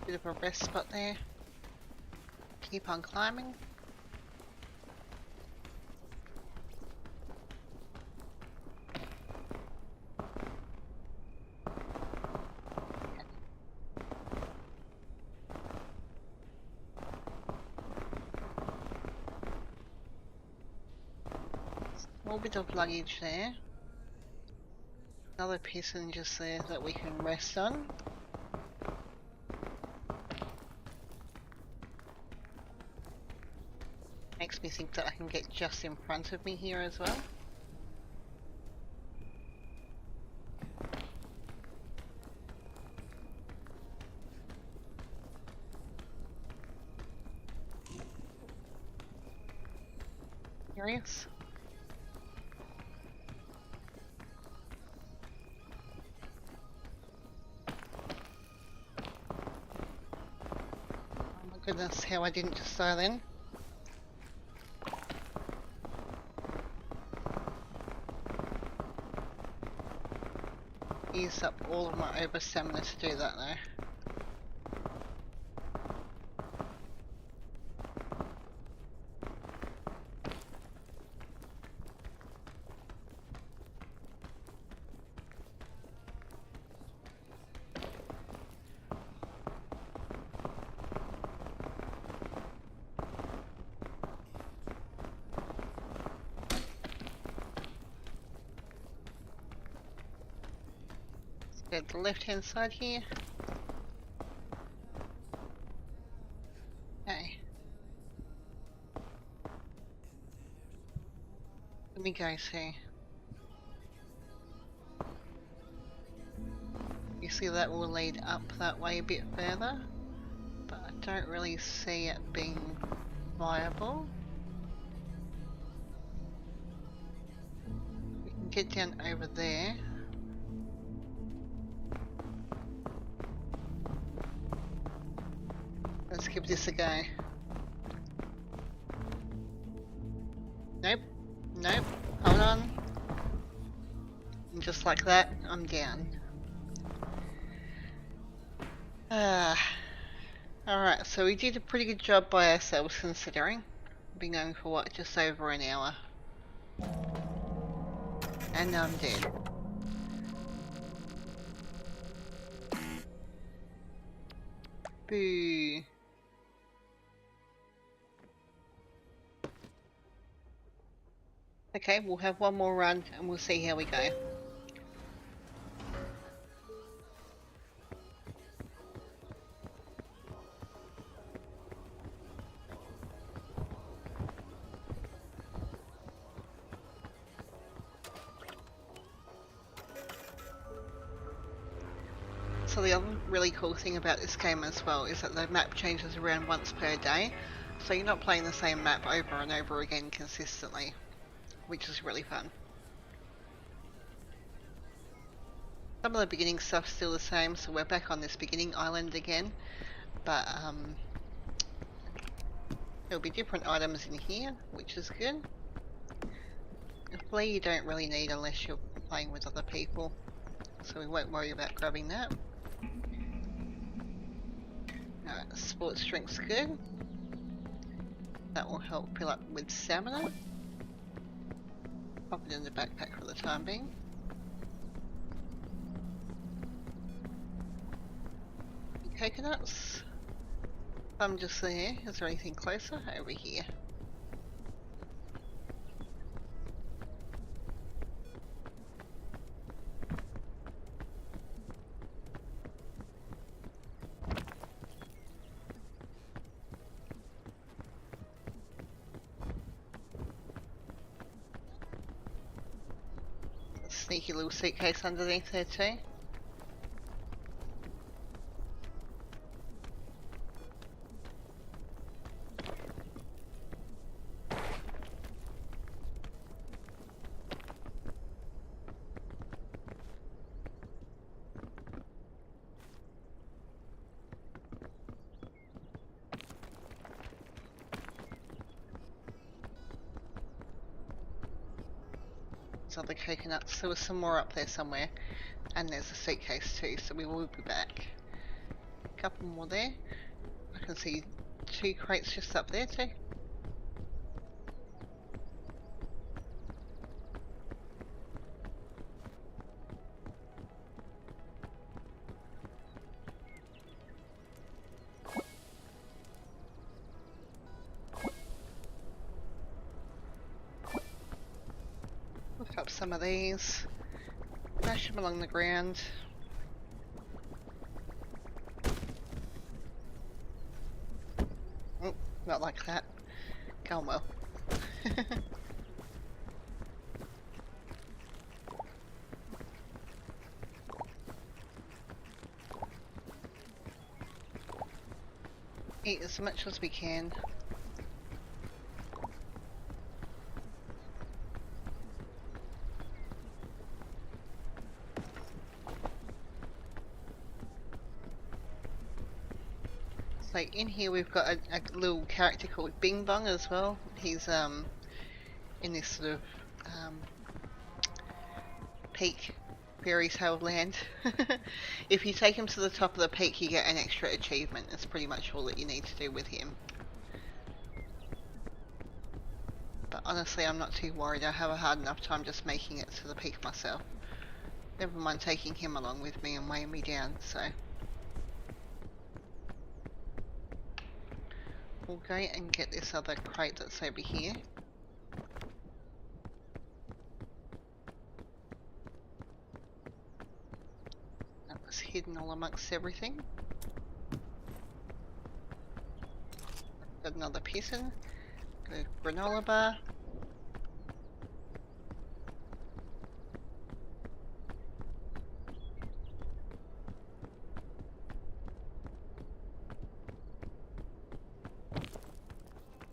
Speaker 2: Bit of a rest spot there. Keep on climbing. small bit of luggage there. Another passengers there that we can rest on. Makes me think that I can get just in front of me here as well. Curious. Oh my goodness, how I didn't just die then. Use up all of my over stamina to do that though. Go to the left hand side here. Okay. Let me go to. You see that will lead up that way a bit further, but I don't really see it being viable. We can get down over there. Let's give this a go. Nope. Nope. Hold on. And just like that, I'm down. Alright, so we did a pretty good job by ourselves considering. We've been going for what, just over an hour. And now I'm dead. Boo. Okay, we'll have one more run and we'll see how we go. So the other really cool thing about this game as well is that the map changes around once per day, so you're not playing the same map over and over again consistently, which is really fun. Some of the beginning stuff's still the same, so we're back on this beginning island again, but there'll be different items in here, which is good. A flea you don't really need unless you're playing with other people, so we won't worry about grabbing that. Alright, sports drink's good. That will help fill up with stamina. Pop it in the backpack for the time being. Coconuts. I'm just there. Is there anything closer? Over here. Sneaky little suitcase underneath there too. Other coconuts. There was some more up there somewhere, and there's a suitcase too, so we will be back. A couple more there. I can see 2 crates just up there too. Pick up some of these. Dash them along the ground. Oh, not like that. Going well. Eat as much as we can. So in here we've got a little character called Bing Bong as well. He's in this sort of peak fairy tale land. If you take him to the top of the peak, you get an extra achievement. That's pretty much all that you need to do with him. But honestly, I'm not too worried. I have a hard enough time just making it to the peak myself. Never mind taking him along with me and weighing me down, so. We'll go and get this other crate that's over here. That was hidden all amongst everything. Got another piston. Got a granola bar.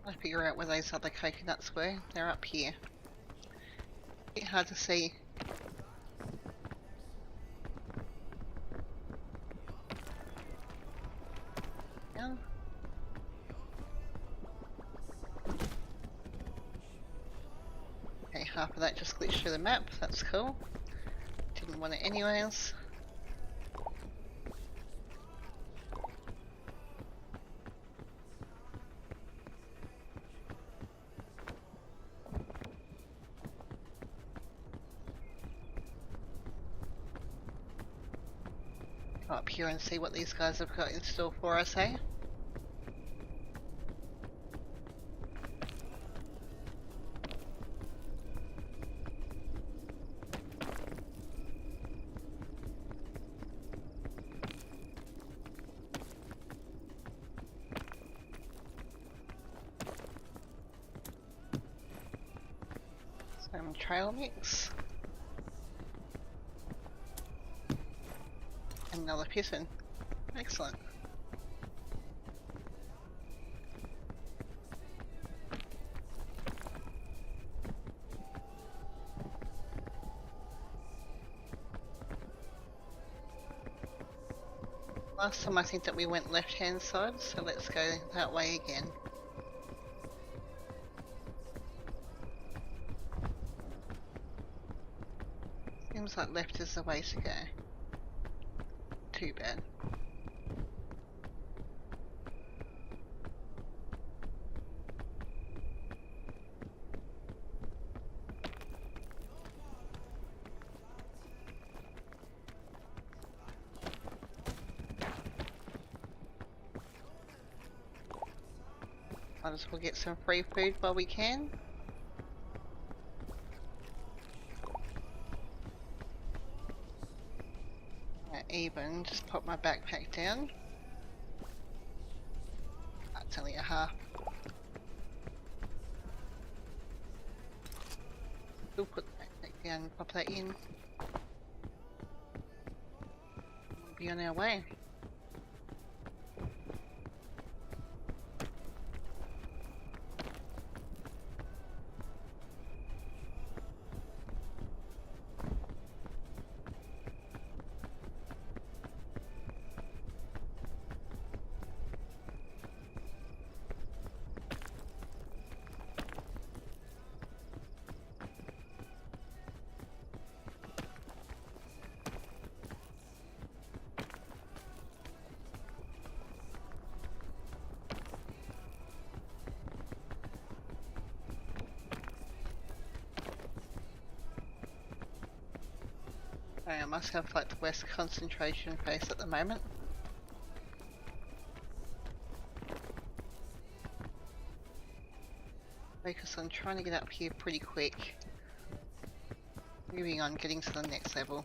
Speaker 2: I figure out where those other coconuts were. They're up here. Bit hard to see. Yeah. Okay, half of that just glitched through the map. That's cool. Didn't want it anyways. Go up here and see what these guys have got in store for us, eh? Some trail mix. Another piston. Excellent. Last time I think that we went left hand side, so let's go that way again. Seems like left is the way to go. Too bad. Might as well get some free food while we can. Even just pop my backpack down. That's only a half. We'll put the backpack down and pop that in. We'll be on our way. I must have like the worst concentration face at the moment. Focus on trying to get up here pretty quick. Moving on, getting to the next level.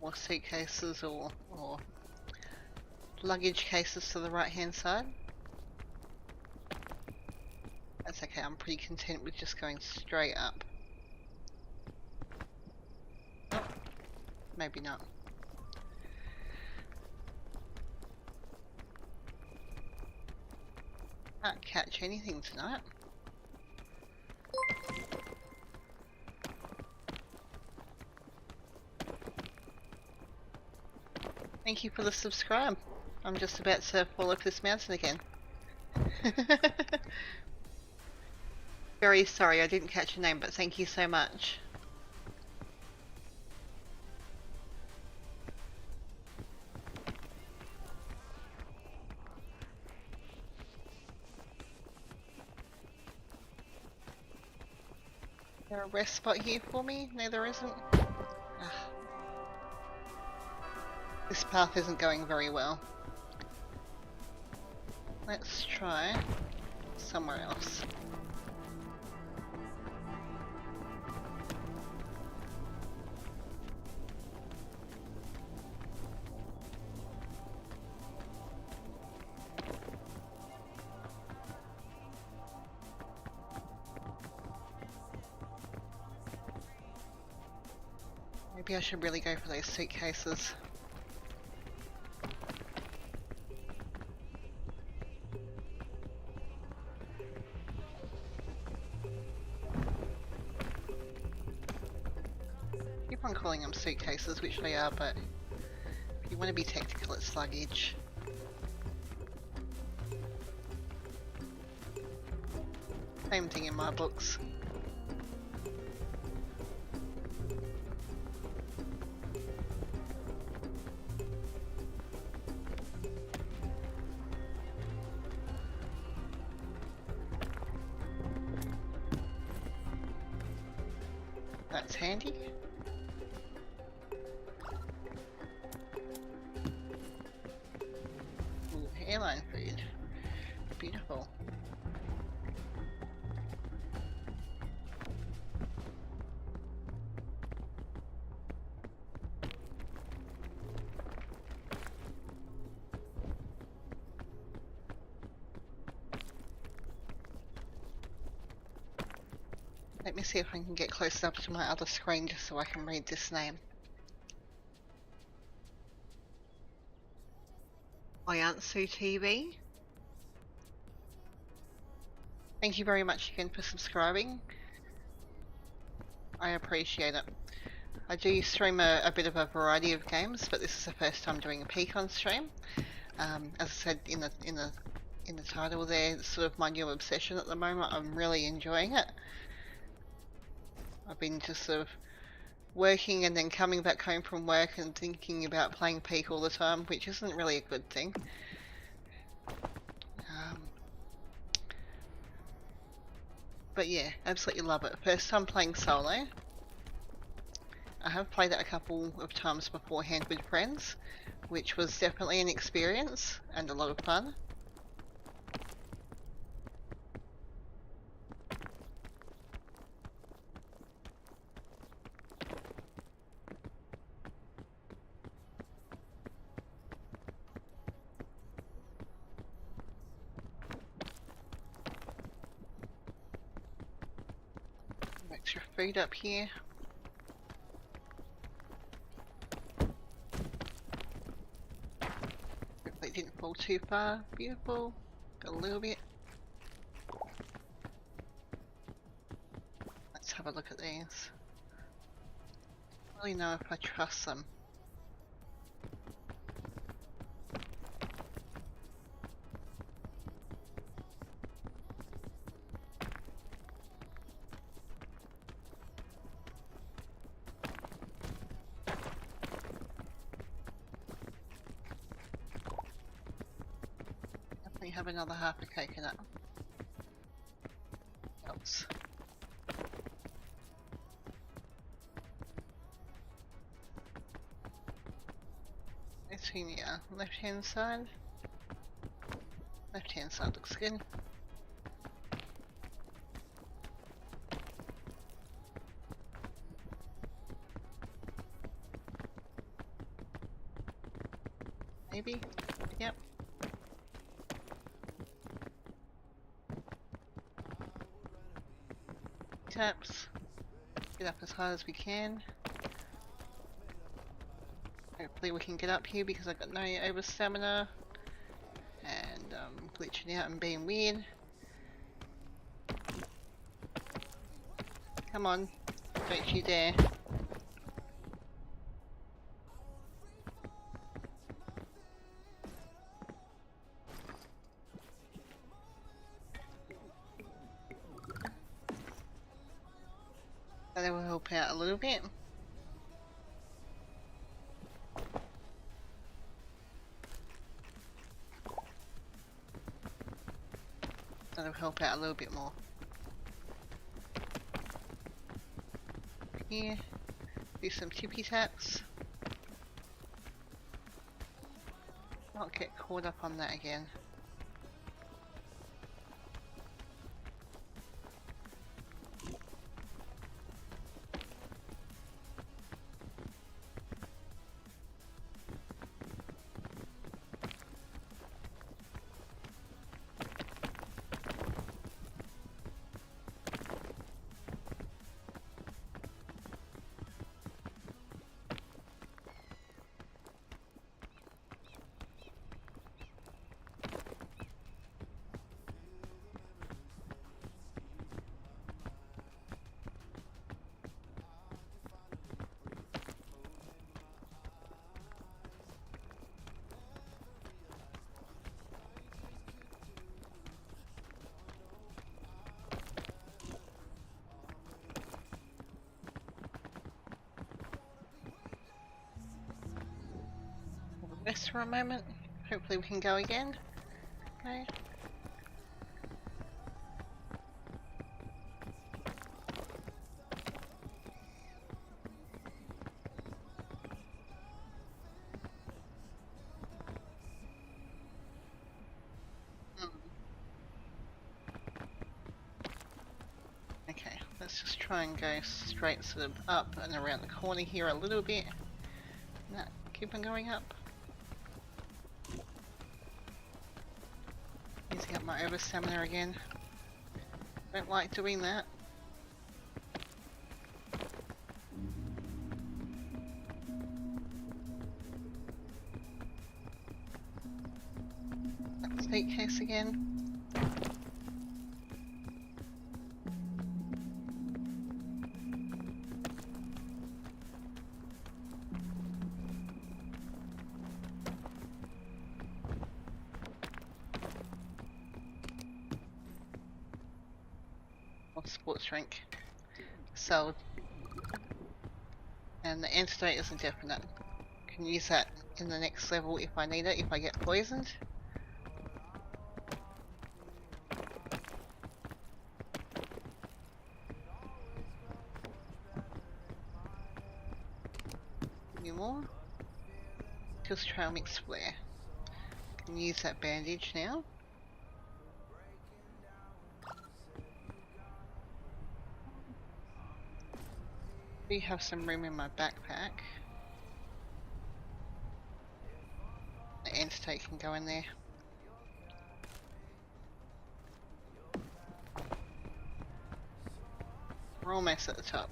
Speaker 2: More suitcases or luggage cases to the right hand side. That's okay, I'm pretty content with just going straight up. Oh, maybe not. Can't catch anything tonight. Thank you for the subscribe. I'm just about to fall off this mountain again. Very sorry I didn't catch your name, but thank you so much. Is there a rest spot here for me? No, there isn't. Ugh. This path isn't going very well. Let's try somewhere else. Maybe I should really go for those suitcases. Keep on calling them suitcases, which they are, but if you want to be technical, it's luggage. Same thing in my books. That's handy. Ooh, airline food. Beautiful. Let me see if I can get close enough to my other screen just so I can read this name. Oyansu TV. Thank you very much again for subscribing. I appreciate it. I do stream a bit of a variety of games, but this is the first time doing a Pecan stream. As I said in the title there, it's sort of my new obsession at the moment. I'm really enjoying it. I've been just sort of working and then coming back home from work and thinking about playing Peak all the time, which isn't really a good thing. But yeah, absolutely love it. First time playing solo. I have played it a couple of times beforehand with friends, which was definitely an experience and a lot of fun. Extra food up here. Hopefully it didn't fall too far. Beautiful. Got a little bit. Let's have a look at these. I don't really know if I trust them. have another half a coconut. Helps. Between the left hand side. Left hand side looks good. Maybe? Yep. Taps. Get up as high as we can. Hopefully we can get up here because I've got no over stamina. And glitching out and being weird. Come on. Don't you dare. That will help out a little bit. That'll help out a little bit more. Here, do some tippy taps. Not get caught up on that again. Rest for a moment. Hopefully we can go again. Okay. Okay, let's just try and go straight sort of up and around the corner here a little bit. No, keep on going up. Using up my over stamina again. Don't like doing that. Snake case again. Sports drink sold, and the antidote is indefinite. Can use that in the next level if I need it, if I get poisoned. Any more? Just trail mix flare. Can use that bandage now. We have some room in my backpack. The antidote can go in there. We're almost at the top.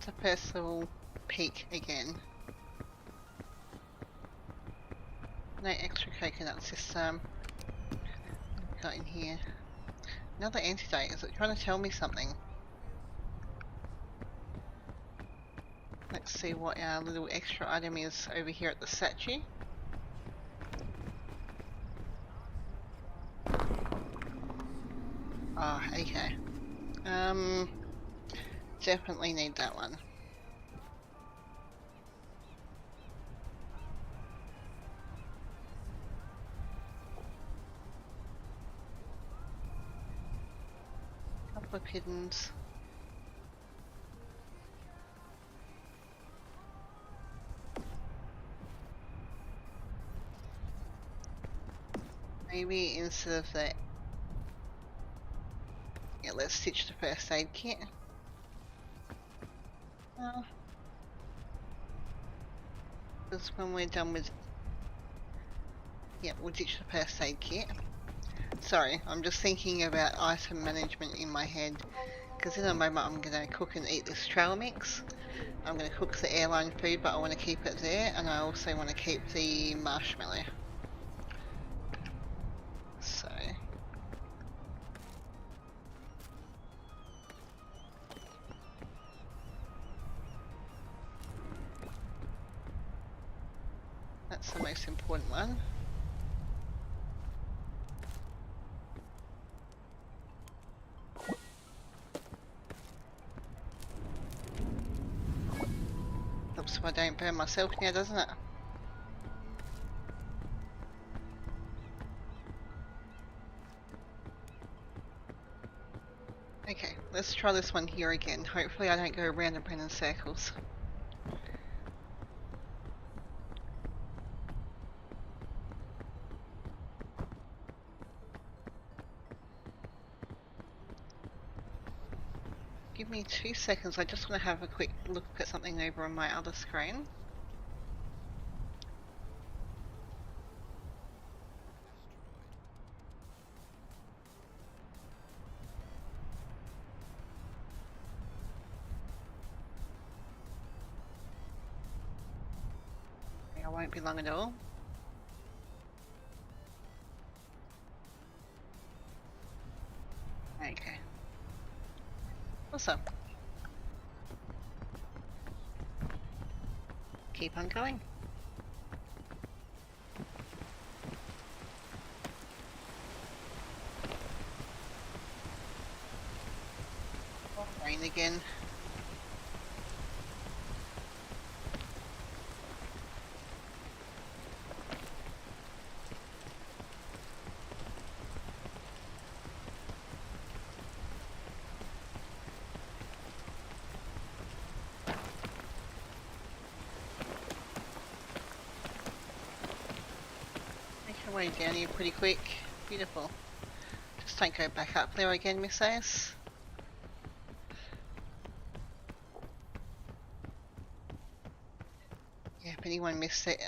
Speaker 2: What's the first level peak again? No extra coconuts this time. Got in here. Another antidote. Is it trying to tell me something? Let's see what our little extra item is over here at the statue. Oh, okay. Definitely need that one. Couple of kittens. Maybe instead of that, yeah, let's stitch the first aid kit. Because when we're done with, yeah, we'll ditch the first aid kit. Sorry, I'm just thinking about item management in my head. Because in a moment I'm going to cook and eat this trail mix. I'm going to cook the airline food, but I want to keep it there, and I also want to keep the marshmallow. So that's the most important one. Helps if I don't burn myself now, doesn't it? Okay, let's try this one here again. Hopefully I don't go round and round in circles. Give me 2 seconds, I just want to have a quick look at something over on my other screen. I won't be long at all. Okay. Awesome. Keep on going. Rain again. Way down here pretty quick. Beautiful. Just don't go back up there again, Miss Ace. Yeah, if anyone missed it,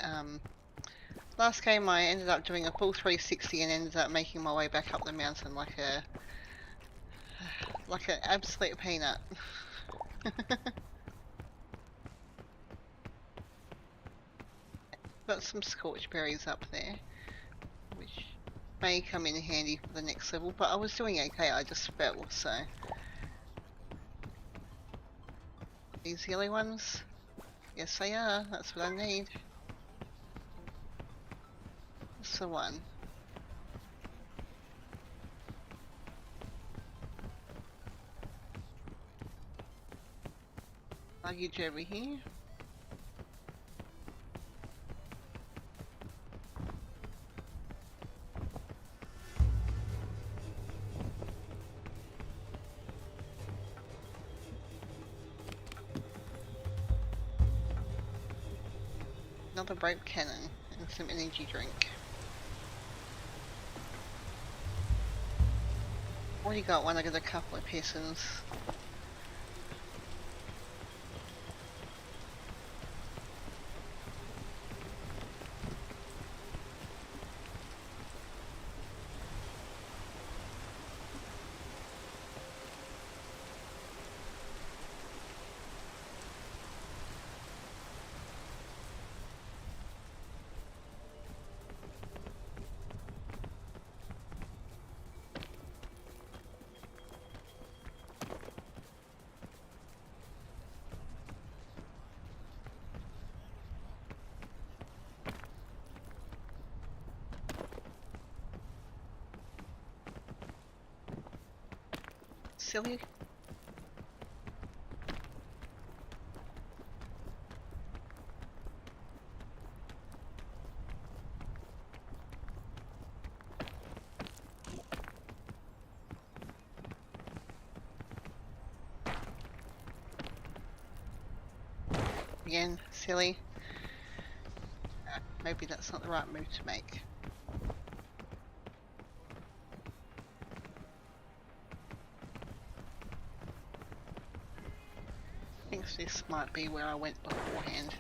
Speaker 2: last game I ended up doing a full 360 and ended up making my way back up the mountain like an absolute peanut. Got some scorch berries up there, which may come in handy for the next level, but I was doing okay, I just fell, so. These yellow ones? Yes they are, that's what I need. That's the one. Luggage over here. Another rope cannon and some energy drink. Already got one, I got a couple of pistons. silly. Again, silly. Maybe that's not the right move to make. I think this might be where I went beforehand.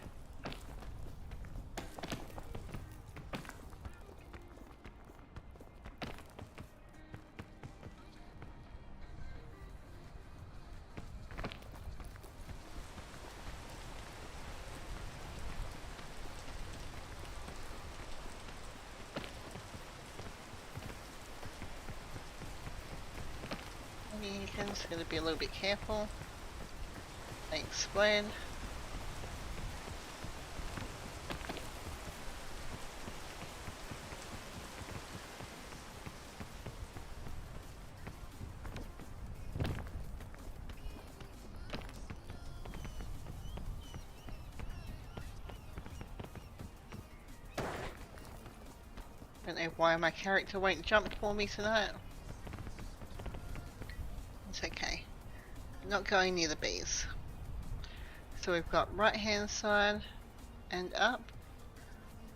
Speaker 2: Just gotta be a little bit careful. They explode. Don't know why my character won't jump for me tonight. It's okay. I'm not going near the bees. So we've got right hand side and up,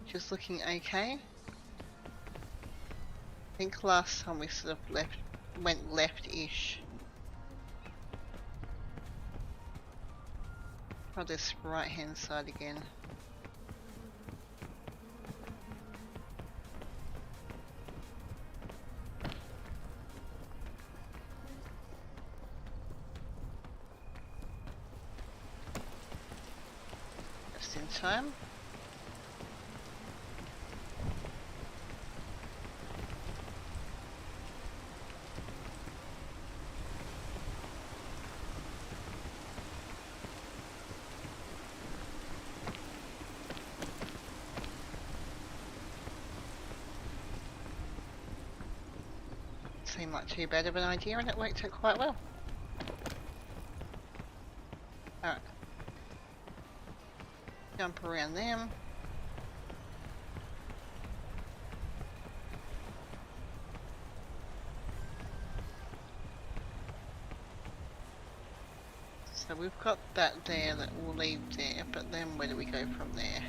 Speaker 2: which is looking okay. I think last time we sort of went left-ish. Try this right hand side again. Just in time. Seemed like too bad of an idea, and it worked out quite well. Alright. Jump around them. So we've got that there that we'll leave there, but then where do we go from there?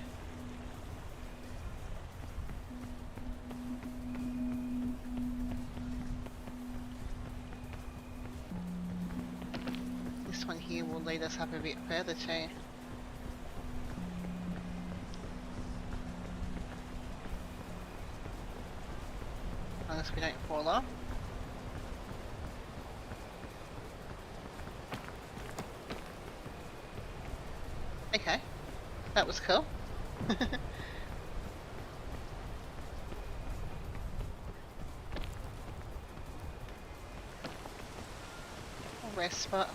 Speaker 2: This one here will lead us up a bit further too. As long as we don't fall off. Okay, that was cool. A rest spot.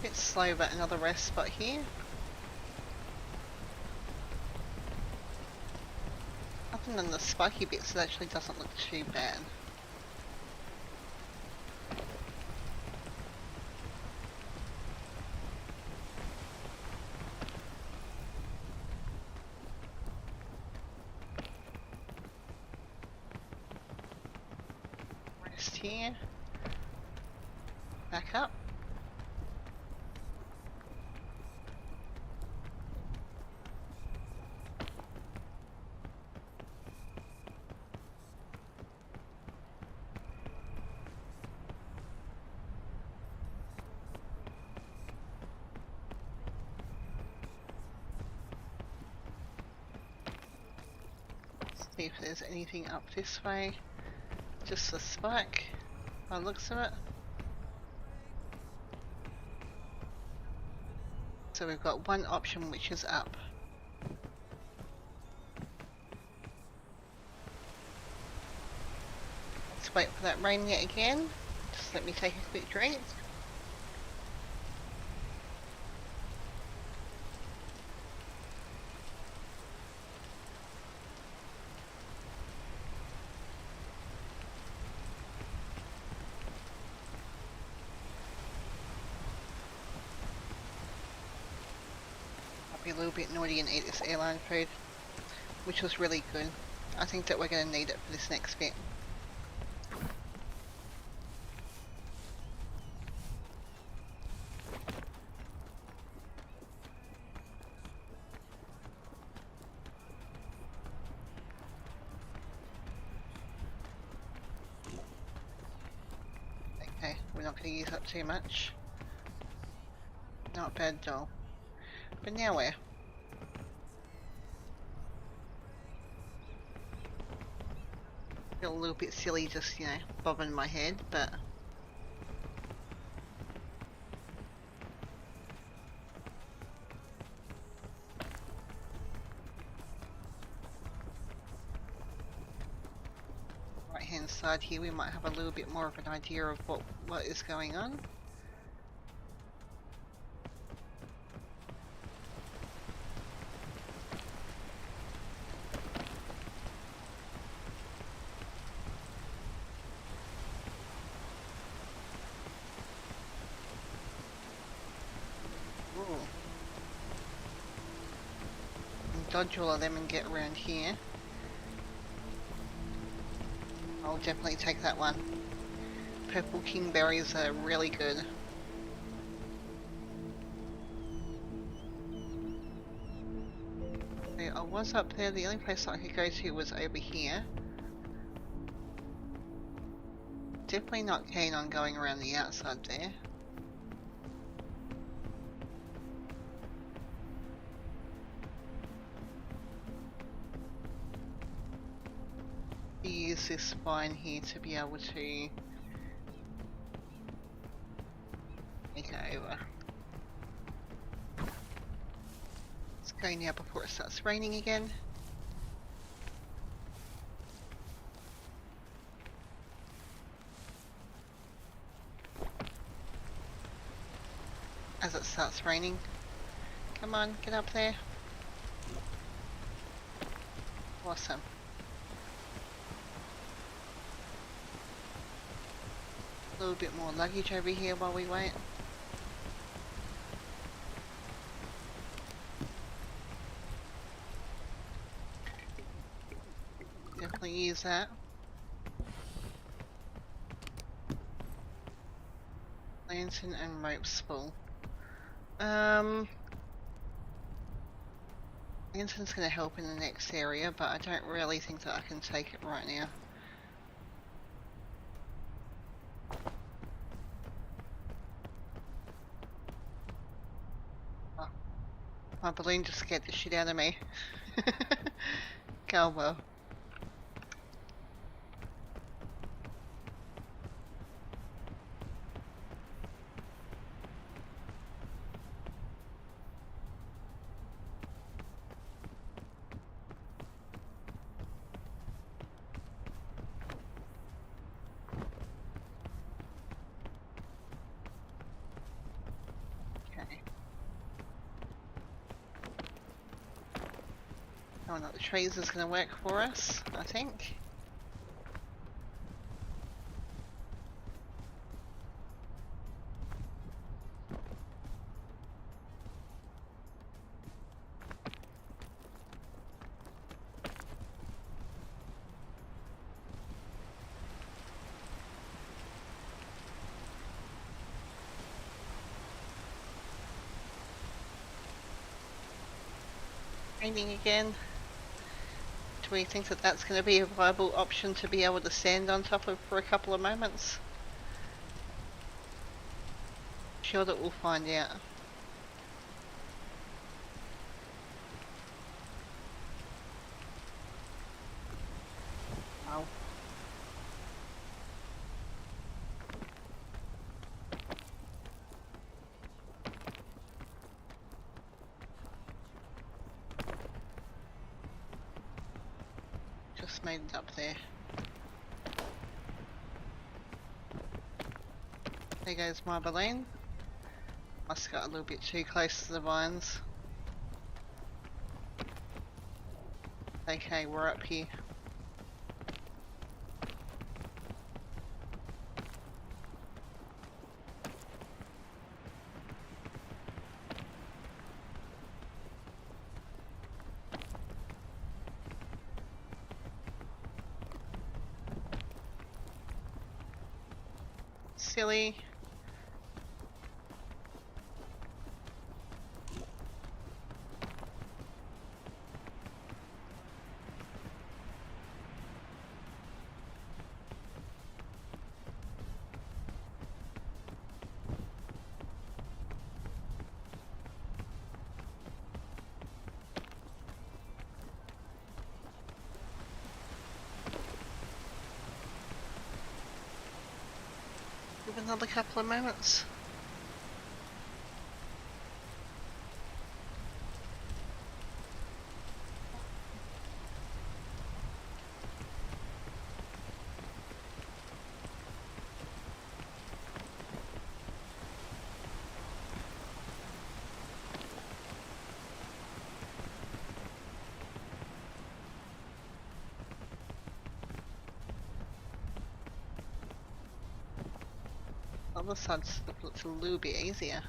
Speaker 2: Bit slow, but another rest spot here. Other than the spiky bits, it actually doesn't look too bad. Rest here. Back up. See if there's anything up this way. Just the spike, by the looks of it. So we've got one option which is up. Let's wait for that rain yet again. Just let me take a quick drink. be a little bit naughty and eat this airline food, which was really good. I think that we're going to need it for this next bit. Okay, we're not going to use up too much. Not bad at all. But now where? Feel a little bit silly just, you know, bobbing my head, but... right hand side here we might have a little bit more of an idea of what is going on. Dodge all of them and get around here. I'll definitely take that one. Purple kingberries are really good. Okay, I was up there, the only place I could go to was over here. Definitely not keen on going around the outside there. Use this vine here to be able to make it over. Let's go now before it starts raining again. As it starts raining. Come on, get up there. Awesome. A little bit more luggage over here while we wait. Definitely use that. Lantern and ropes full. Lantern's going to help in the next area, but I don't really think that I can take it right now. My balloon just scared the shit out of me. Go well. Oh, no, the trees is going to work for us, I think. Raining again. Do we think that that's going to be a viable option to be able to stand on top of for a couple of moments? Sure that we'll find out. Oh. Just made it up there. There goes my balloon. Must got a little bit too close to the vines. Okay, we're up here. silly. Give another couple of moments. Other sides looks a little bit easier.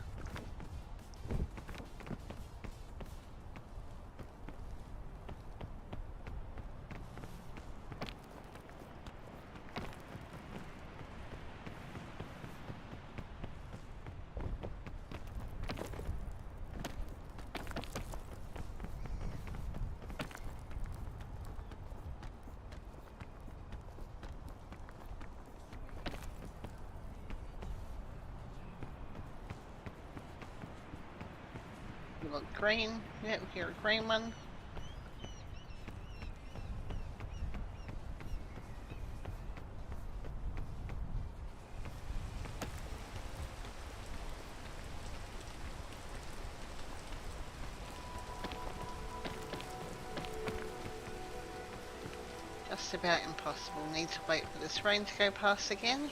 Speaker 2: You look green. Yep, here a green one. Just about impossible. Need to wait for this rain to go past again.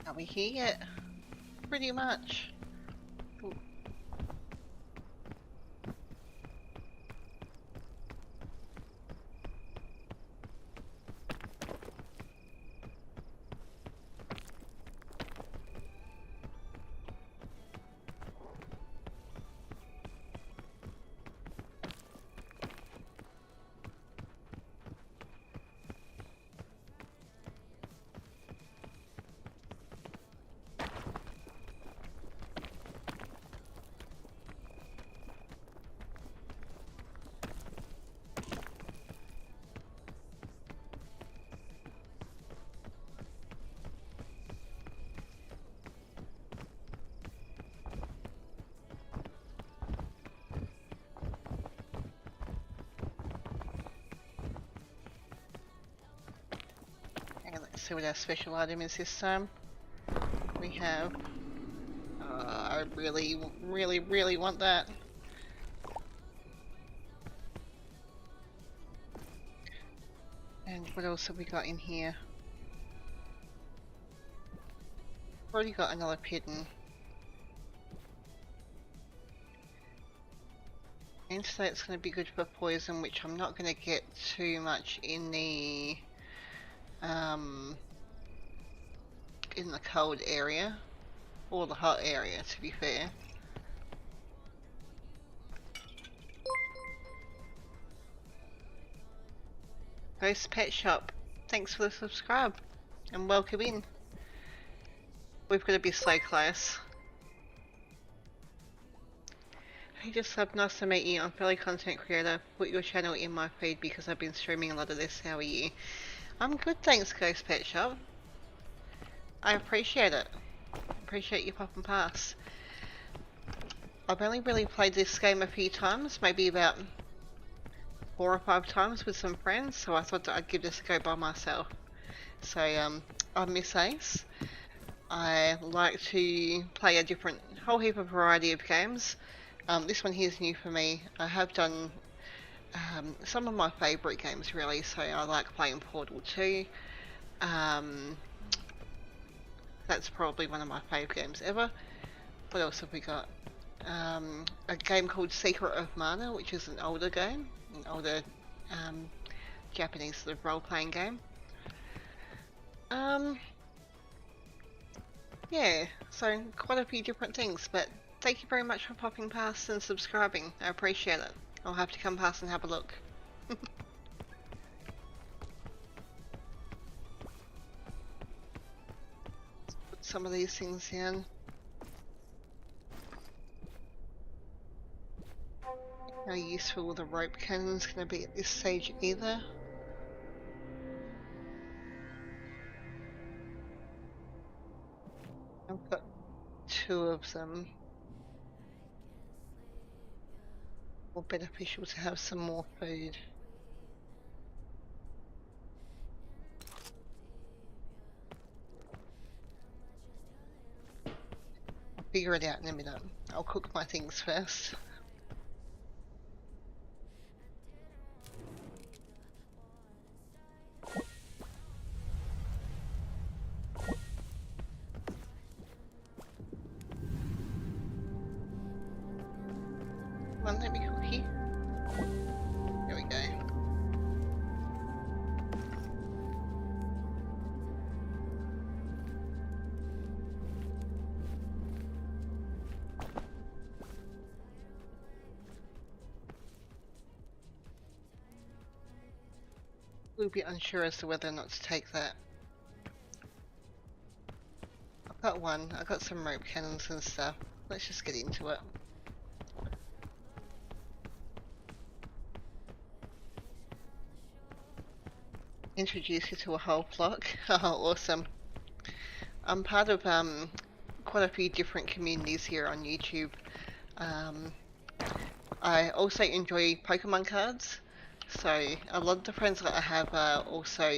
Speaker 2: Are we here yet? Pretty much. Ooh. Okay, let's see what our special item is this time. We have... I really want that. And what else have we got in here? Already got another pigeon. And so it's going to be good for poison, which I'm not going to get too much in the cold area, or the hot area, to be fair. Ghost Pet Shop, thanks for the subscribe, and welcome in. We've got to be so close. Hey, just sub, nice to meet you. I'm Fairly Content Creator. Put your channel in my feed because I've been streaming a lot of this. How are you? I'm good, thanks, Ghost Pet Shop. I appreciate it. Appreciate you popping past. I've only really played this game a few times, maybe about 4 or 5 times with some friends, so I thought that I'd give this a go by myself. So I'm Miss Ace. I like to play a whole heap of variety of games. This one here is new for me. I have done some of my favourite games really, so I like playing Portal 2. That's probably one of my favourite games ever. What else have we got? A game called Secret of Mana, which is an older game, an older Japanese sort of role-playing game. Yeah, so quite a few different things, but thank you very much for popping past and subscribing. I appreciate it. I'll have to come past and have a look. Put some of these things in. How useful the rope cannon's going to be at this stage either. I've got 2 of them. More beneficial to have some more food. I'll figure it out in a minute. I'll cook my things first. Come on, let me cook here. There we go. We'll be unsure as to whether or not to take that. I've got one. I've got some rope cannons and stuff. Let's just get into it. Introduce you to a whole flock. Oh, awesome. I'm part of quite a few different communities here on YouTube. I also enjoy Pokemon cards, so a lot of the friends that I have are also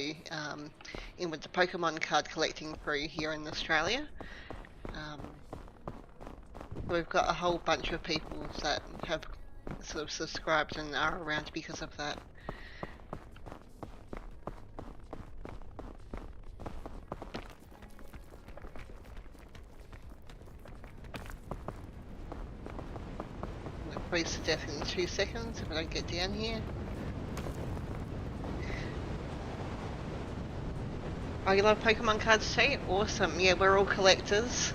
Speaker 2: in with the Pokemon card collecting crew here in Australia. We've got a whole bunch of people that have sort of subscribed and are around because of that. Freeze to death in 2 seconds if I don't get down here. Oh, you love Pokemon cards too? Awesome. Yeah, we're all collectors.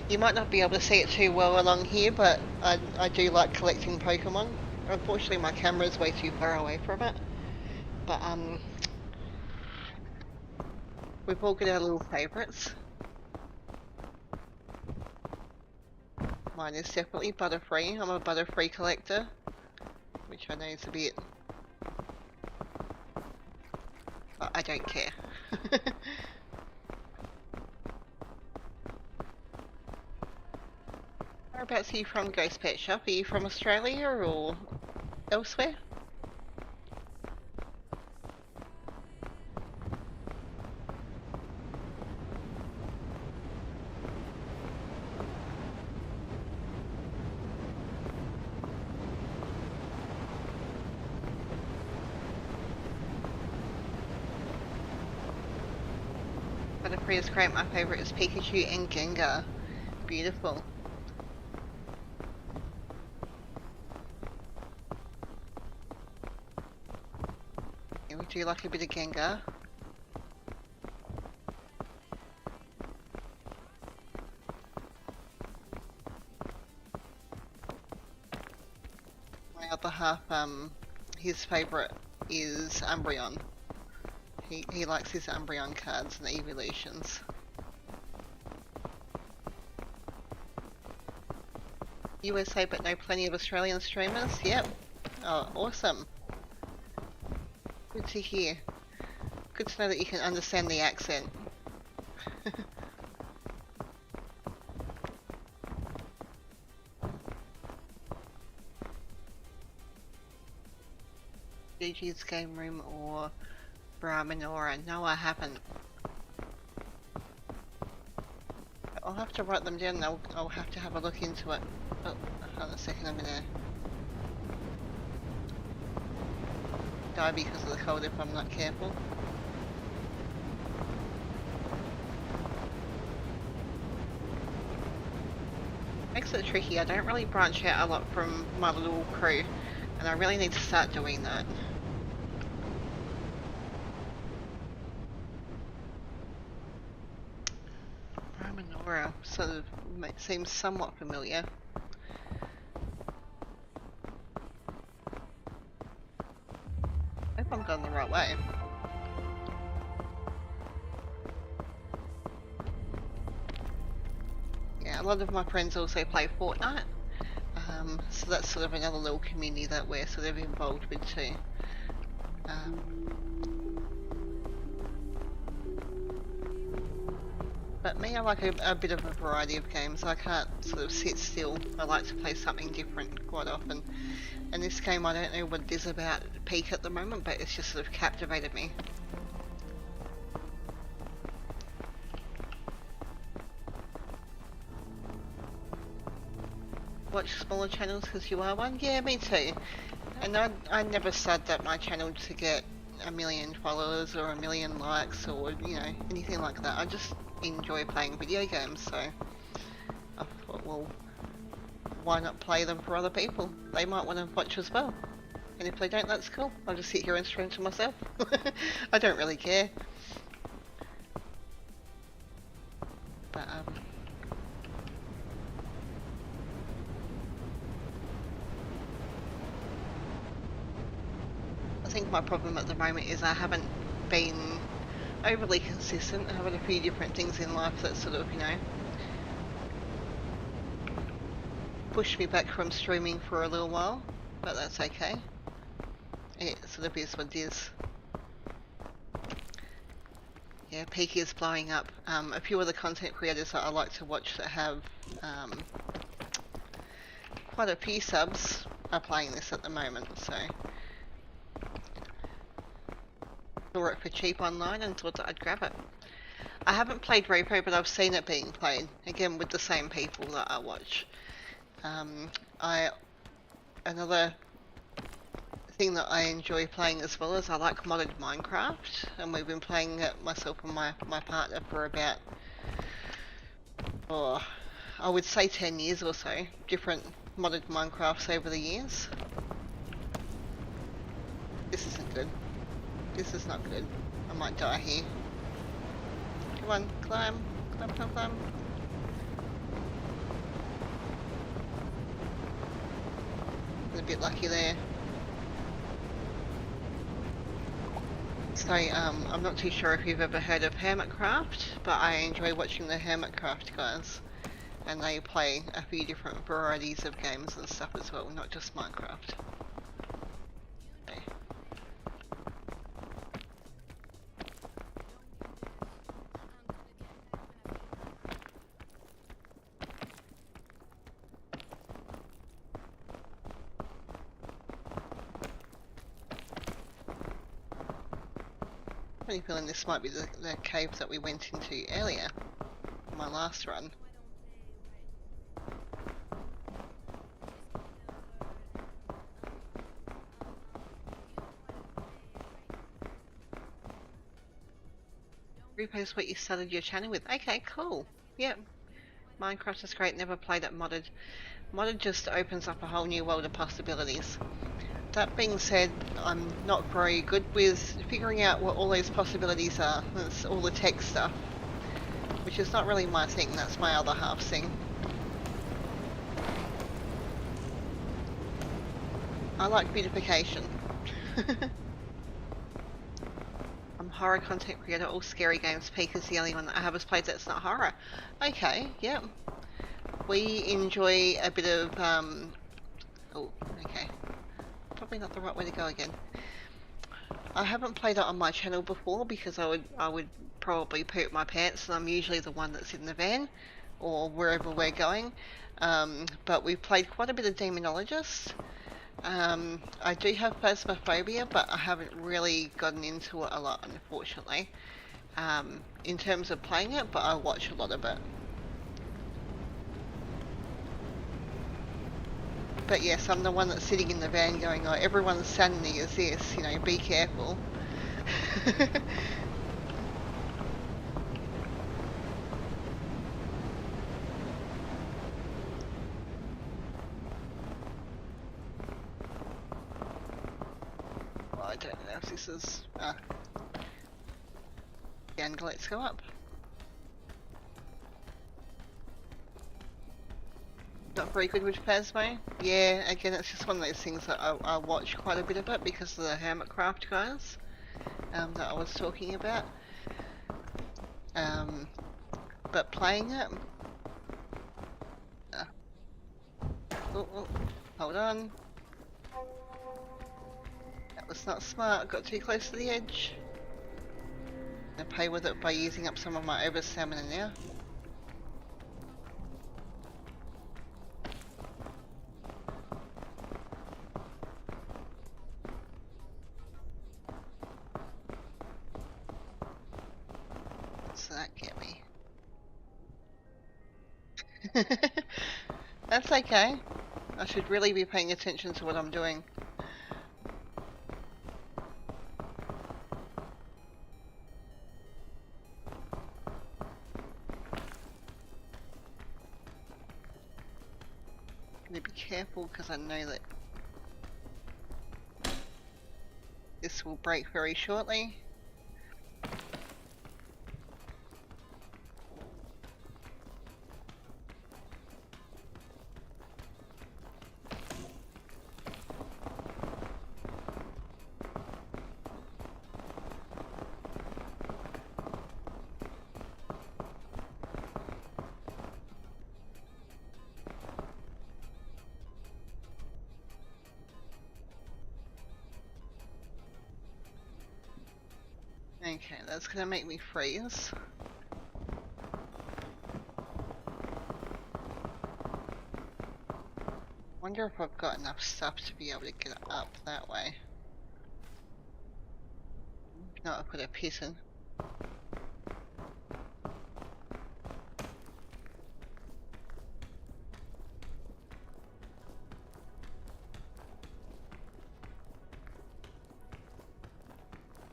Speaker 2: You might not be able to see it too well along here, but I do like collecting Pokemon. Unfortunately, my camera's way too far away from it. But we've all got our little favourites. Mine is definitely Butterfree. I'm a Butterfree collector, which I know is a bit... but I don't care. Whereabouts are you from, Ghost Pet Shop? Are you from Australia or elsewhere? Butterfree is great. My favourite is Pikachu and Gengar. Beautiful. Yeah, we do like a bit of Gengar. My other half, his favourite is Umbreon. He likes his Umbreon cards and the evolutions. USA, but know plenty of Australian streamers? Yep. Oh, awesome. Good to hear. Good to know that you can understand the accent. Gigi's Game Room or Brahmanora? No, I haven't. I'll have to write them down and I'll have to have a look into it. Oh, hold on a second, I'm gonna die because of the cold if I'm not careful. Makes it tricky. I don't really branch out a lot from my little crew, and I really need to start doing that. Brahmanora sort of seems somewhat familiar. I hope I'm going the right way. Yeah, a lot of my friends also play Fortnite, so that's sort of another little community that we're sort of involved with too. But me, I like a bit of a variety of games. I can't sort of sit still. I like to play something different quite often. And this game, I don't know what it is about Peak at the moment, but it's just sort of captivated me. Watch smaller channels because you are one? Yeah, me too. And I never said that my channel to get 1 million followers or 1 million likes or, you know, anything like that. I just enjoy playing video games, so I thought, well, why not play them for other people? They might want to watch as well. And if they don't, that's cool. I'll just sit here and stream to myself. I don't really care. But, I think my problem at the moment is I haven't been overly consistent. I have a few different things in life that sort of, you know, pushed me back from streaming for a little while, but that's okay. It sort of is what it is. Yeah, Peak is blowing up. A few other content creators that I like to watch that have quite a few subs are playing this at the moment, so saw it for cheap online and thought that I'd grab it. I haven't played Repo, but I've seen it being played, again with the same people that I watch. Another thing that I enjoy playing as well is I like modded Minecraft, and we've been playing it, myself and my partner, for about, I would say 10 years or so, different modded Minecrafts over the years. This isn't good. This is not good. I might die here. Come on, climb, climb, climb, climb. A bit lucky there. So, I'm not too sure if you've ever heard of Hermitcraft, but I enjoy watching the Hermitcraft guys. And they play a few different varieties of games and stuff as well, not just Minecraft. Okay. I'm feeling this might be the cave that we went into earlier, my last run. Repost what you started your channel with. Okay, cool. Yep. Minecraft is great, never played it modded. Modded just opens up a whole new world of possibilities. That being said, I'm not very good with figuring out what all those possibilities are. That's all the tech stuff, which is not really my thing. That's my other half thing. I like beautification. I'm a horror content creator, all scary games. Peak is the only one that I have has played that's not horror. Okay, yep. We enjoy a bit of, oh, okay. Probably not the right way to go again. I haven't played it on my channel before because I would probably poop my pants, and I'm usually the one that's in the van or wherever we're going. But we've played quite a bit of Demonologist. I do have phasmophobia, but I haven't really gotten into it a lot, unfortunately. In terms of playing it, but I watch a lot of it. But yes, I'm the one that's sitting in the van going, oh, everyone's sanity is this, you know, be careful. Well, I don't know if this is... and let's go up. Not very good with Phasmo. Yeah, again, it's just one of those things that I watch quite a bit of it because of the Hermitcraft guys that I was talking about. But playing it... hold on. That was not smart, got too close to the edge. I'm gonna play with it by using up some of my over stamina now. What's that get me? That's okay. I should really be paying attention to what I'm doing. I'm gonna be careful because I know that this will break very shortly. Okay, that's gonna make me freeze. Wonder if I've got enough stuff to be able to get it up that way. If not, I'll put a pit in.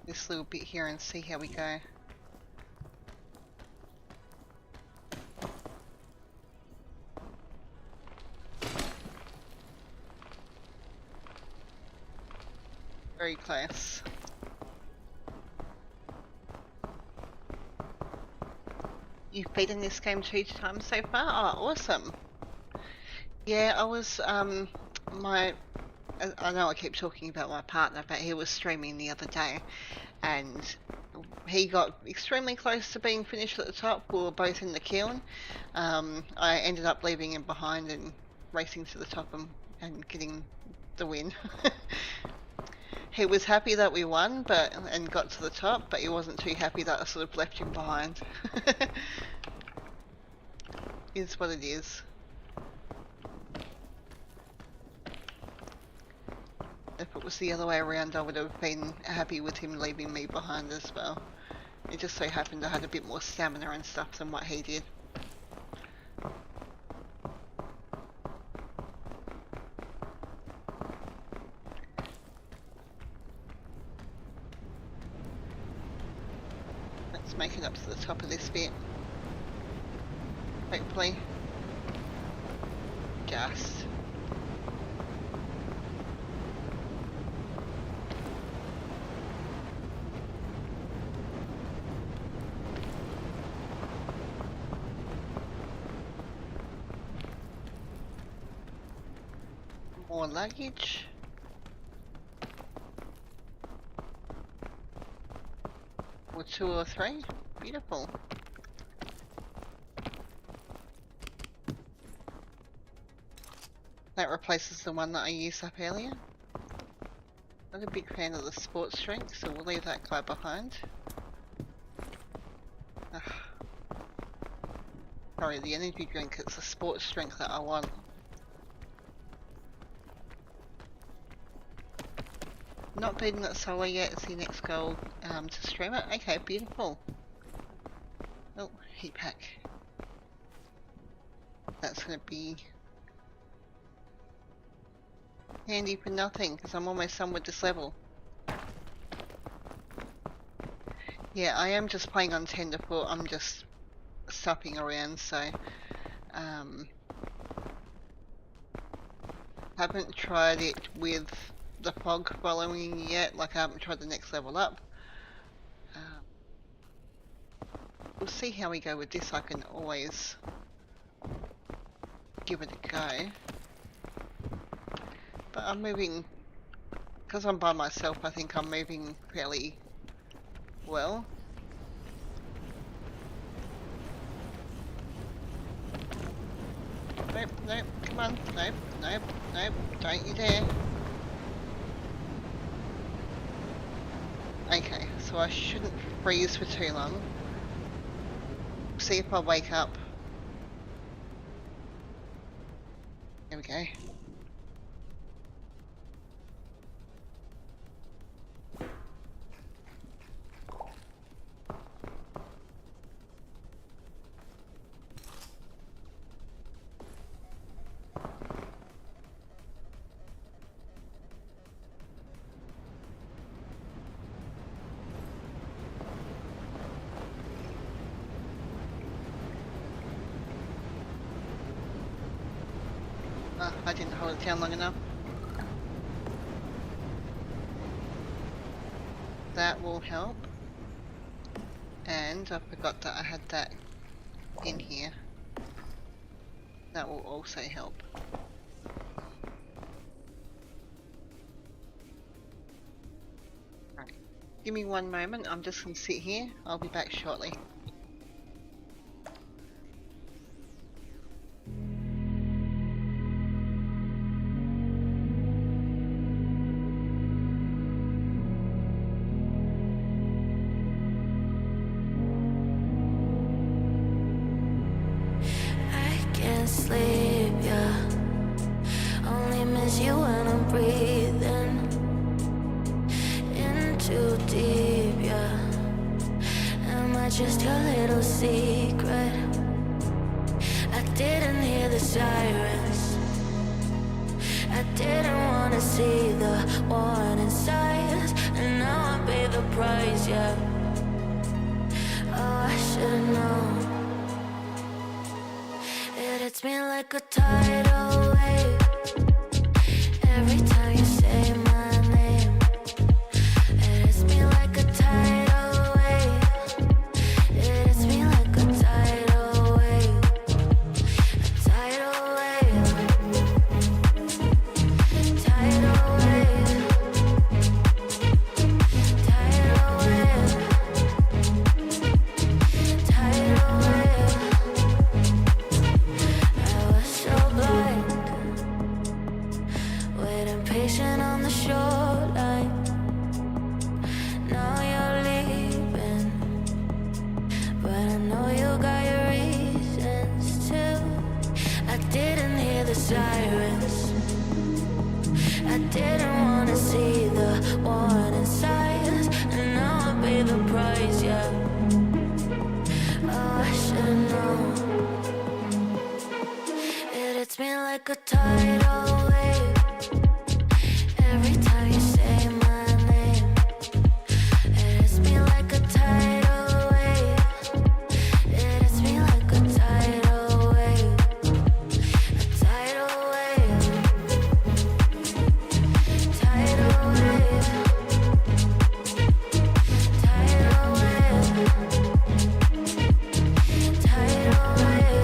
Speaker 2: This little bit here and see how we go. Very close. You've beaten this game 2 times so far? Oh, awesome. Yeah, I was, I know I keep talking about my partner, but he was streaming the other day, and he got extremely close to being finished at the top. We were both in the kiln. I ended up leaving him behind and racing to the top and getting the win. He was happy that we won, and got to the top, but he wasn't too happy that I sort of left him behind. Is what it is. If it was the other way around, I would have been happy with him leaving me behind as well. It just so happened I had a bit more stamina and stuff than what he did. Let's make it up to the top of this bit. Hopefully. Just. More luggage. Or 2 or 3. Beautiful. That replaces the one that I used up earlier. Not a big fan of the sports drink, so we'll leave that guy behind. Ugh. Sorry, the energy drink, it's the sports drink that I want. Not beating that solo yet is the next goal to stream it. Okay, beautiful. Oh, heat pack. That's going to be handy for nothing because I'm almost done with this level. Yeah, I am just playing on Tenderfoot. I'm just stopping around, so haven't tried it with the fog following yet. Like I haven't tried the next level up. We'll see how we go with this. I can always give it a go. But I'm moving, because I'm by myself, I think I'm moving fairly well. Nope, nope, come on, nope, nope, nope, don't you dare. Okay, so I shouldn't freeze for too long. See if I wake up. There we go. I didn't hold it down long enough. That will help. And I forgot that I had that in here. That will also help. Right. Give me one moment, I'm just going to sit here. I'll be back shortly.
Speaker 3: Sleep, yeah. Only miss you when I'm breathing in too deep, yeah. Am I just your little secret? I didn't hear the sirens. I didn't wanna see the warning signs, and now I pay the price, yeah. Oh, I should've known. It hits me like a tidal wave every time you say my name. It hits me like a tidal wave. It hits me like a tidal wave. A tidal wave. Tidal wave. Tidal wave. Tidal wave. Patient on the shoreline. Now you're leaving, but I know you got your reasons too. I didn't hear the sirens. I didn't wanna see the warning signs, and now I pay the price, yeah. Oh, I should've known. It hits me like a tidal wave every time you say my name. It hits me like a tidal wave. It hits me like a tidal wave. A tidal wave. Tidal wave. Tidal wave. Tidal wave.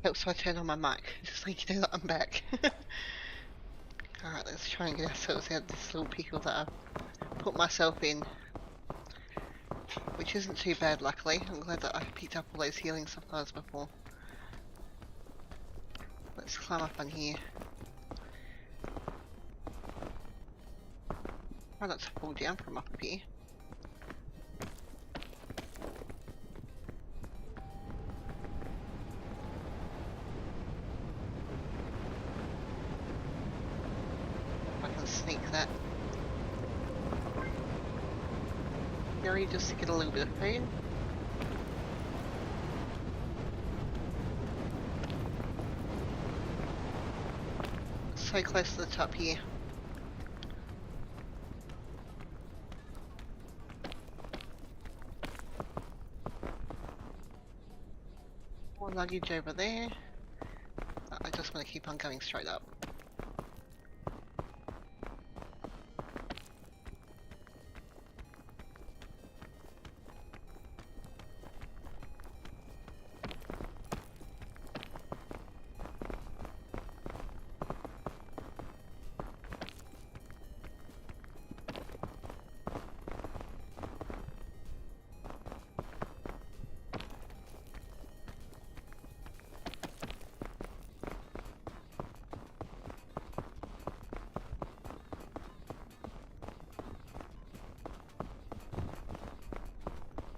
Speaker 2: Helps if I turn on my mic, just so you know that I'm back. Alright, let's try and get ourselves out of this little pickle that I've put myself in. Which isn't too bad, luckily. I'm glad that I picked up all those healing supplies before. Let's climb up on here. Try not to fall down from up here. I can sneak that. Gary, just to get a little bit of food. So close to the top here. More luggage over there. I just want to keep on going straight up.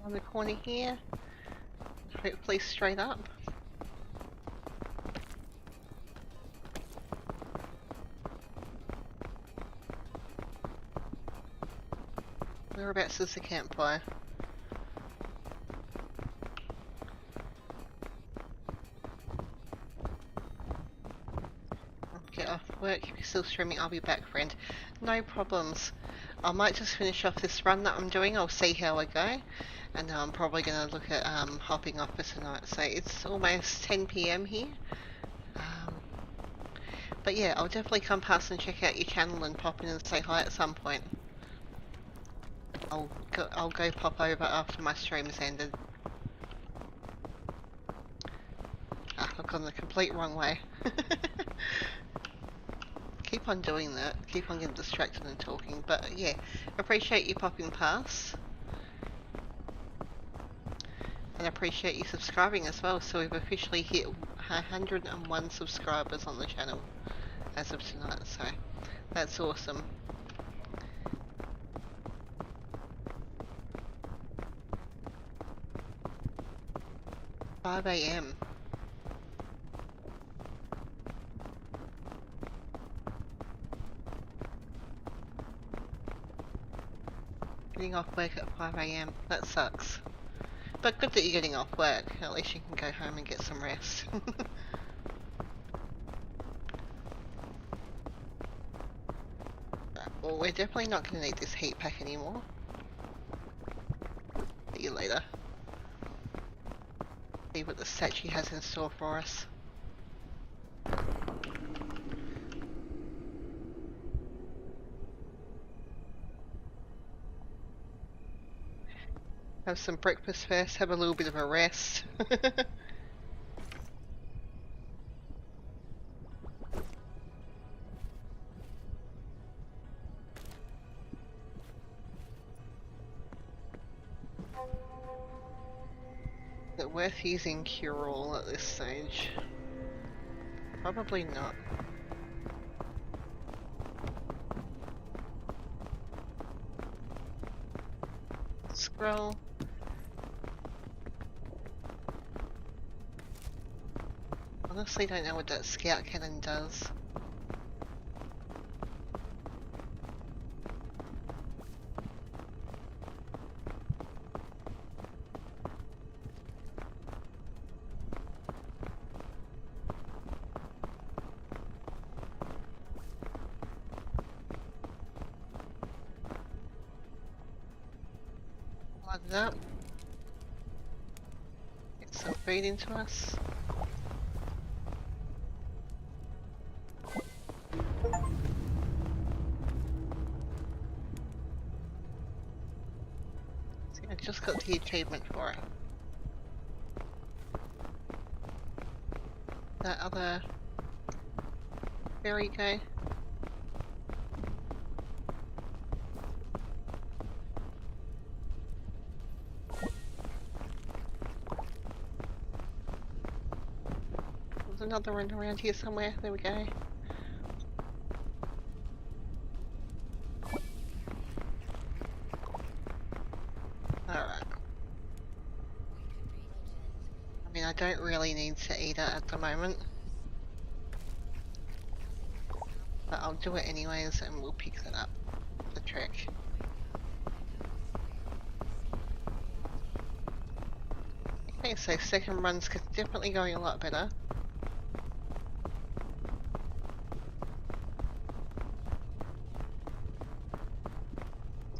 Speaker 2: On the corner here, hopefully straight up. Whereabouts is the campfire? Get off work. If you're still streaming, I'll be back, friend. No problems. I might just finish off this run that I'm doing. I'll see how I go. And I'm probably going to look at hopping off for tonight. So it's almost 10 PM here. But yeah, I'll definitely come past and check out your channel and pop in and say hi at some point. I'll go pop over after my stream has ended. I've gone the complete wrong way. Keep on doing that. Keep on getting distracted and talking. But yeah, appreciate you popping past. And appreciate you subscribing as well. So we've officially hit 101 subscribers on the channel as of tonight. So that's awesome. 5 AM. Getting off work at 5 AM. That sucks. But good that you're getting off work. At least you can go home and get some rest. Well, we're definitely not going to need this heat pack anymore. See you later. See what the statue has in store for us. Have some breakfast first, have a little bit of a rest. Is it worth using cure-all at this stage? Probably not. Scroll. Honestly don't know what that scout cannon does. Plug it up. Get some food into us. I just got the achievement for it. that other ferry go? There's another one around here somewhere. There we go. Alright. I mean, I don't really need to eat it at the moment. But I'll do it anyways and we'll pick that up. The trick. Okay, so second run's definitely going a lot better.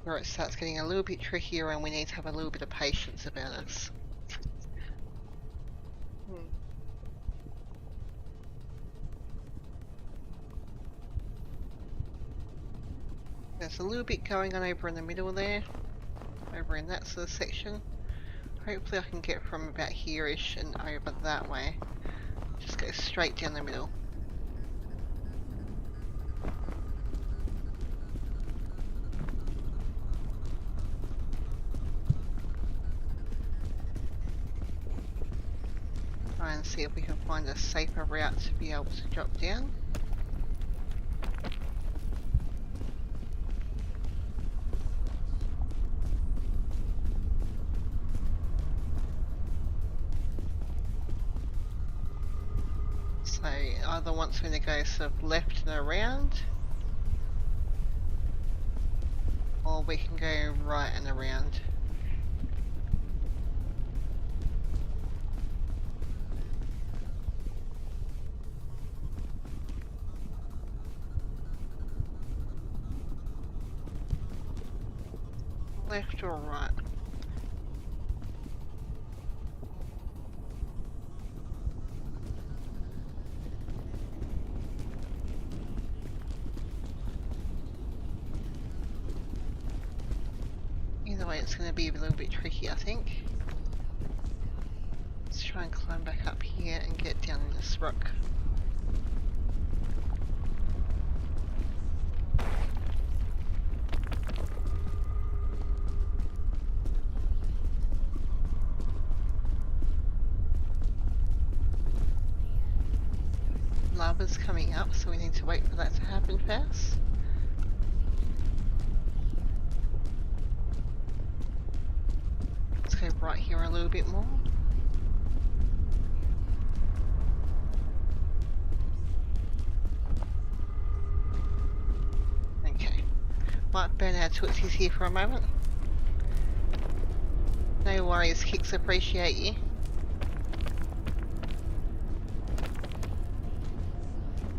Speaker 2: Where it starts getting a little bit trickier and we need to have a little bit of patience about us. There's a little bit going on over in the middle there, over in that sort of section. Hopefully I can get from about here-ish and over that way. Just go straight down the middle. Try and see if we can find a safer route to be able to drop down. So either wants me to go sort of left and around, or we can go right and around. Left or right? Either way, it's going to be a little bit tricky, I think. Let's try and climb back up here and get down this rock. Lava's coming up, so we need to wait for that to happen first. Let's go right here a little bit more. Okay. Might burn our tootsies here for a moment. No worries, Kicks, appreciate you.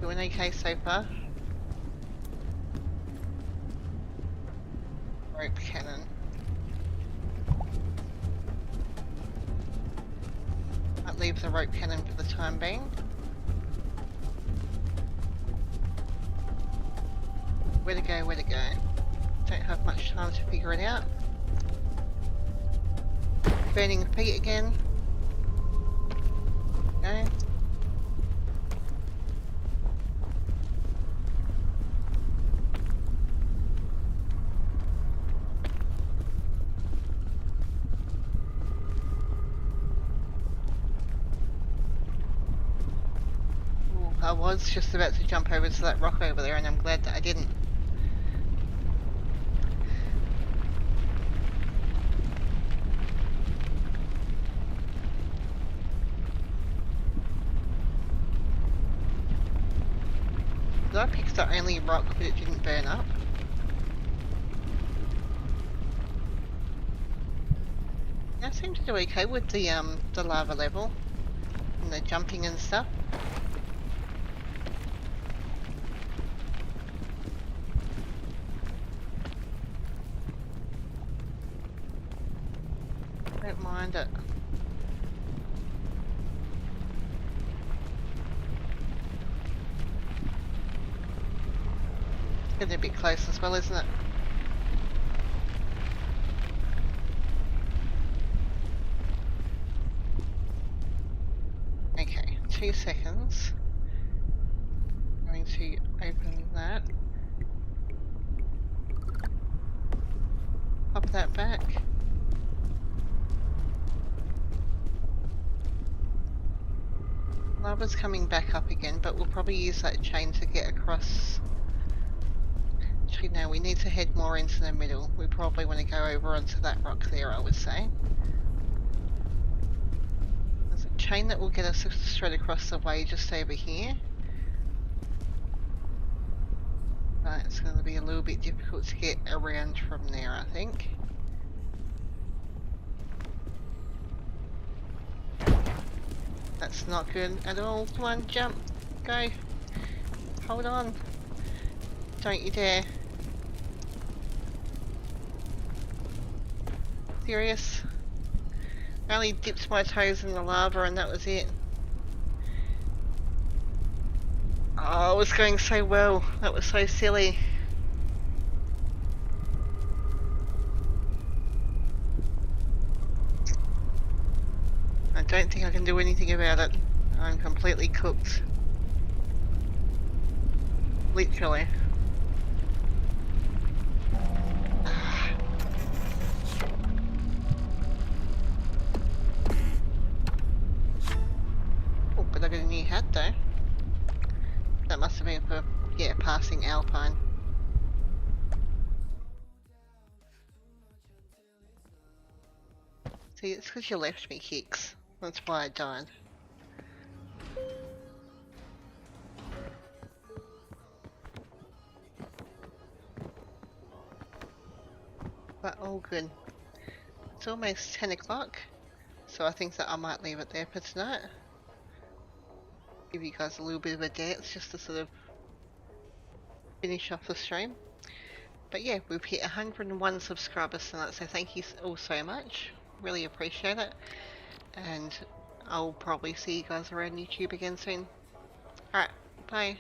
Speaker 2: Doing okay so far. Rope cannon. Might leave the rope cannon for the time being. Where to go, where to go? Don't have much time to figure it out. Burning feet again. Okay. I was just about to jump over to that rock over there and I'm glad that I didn't. So I picked up only rock but it didn't burn up. I seem to do okay with the lava level and the jumping and stuff. Don't mind it. It's getting a bit close as well, isn't it? Okay, 2 seconds. to open that. Pop that back. Lava's coming back up again, but we'll probably use that chain to get across. Actually, no, we need to head more into the middle. We probably want to go over onto that rock there, I would say. There's a chain that will get us straight across the way just over here. But it's going to be a little bit difficult to get around from there, I think. That's not good at all. Come on, jump. Go. Hold on. Don't you dare. Serious? I only dipped my toes in the lava and that was it. Oh, it was going so well. That was so silly. I don't think I can do anything about it. I'm completely cooked. Literally. Oh, but I got a new hat though. That must have been for, yeah, passing Alpine. See, it's because you left me kicks. That's why I died. But all good. It's almost 10 o'clock, so I think that I might leave it there for tonight. Give you guys a little bit of a dance just to sort of finish off the stream. But yeah, we've hit 101 subscribers tonight, so thank you all so much. Really appreciate it. And I'll probably see you guys around YouTube again soon. Alright, bye.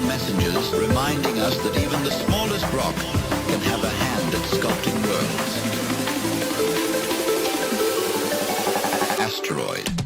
Speaker 1: Messengers reminding us that even the smallest rock can have a hand at sculpting worlds. Asteroid.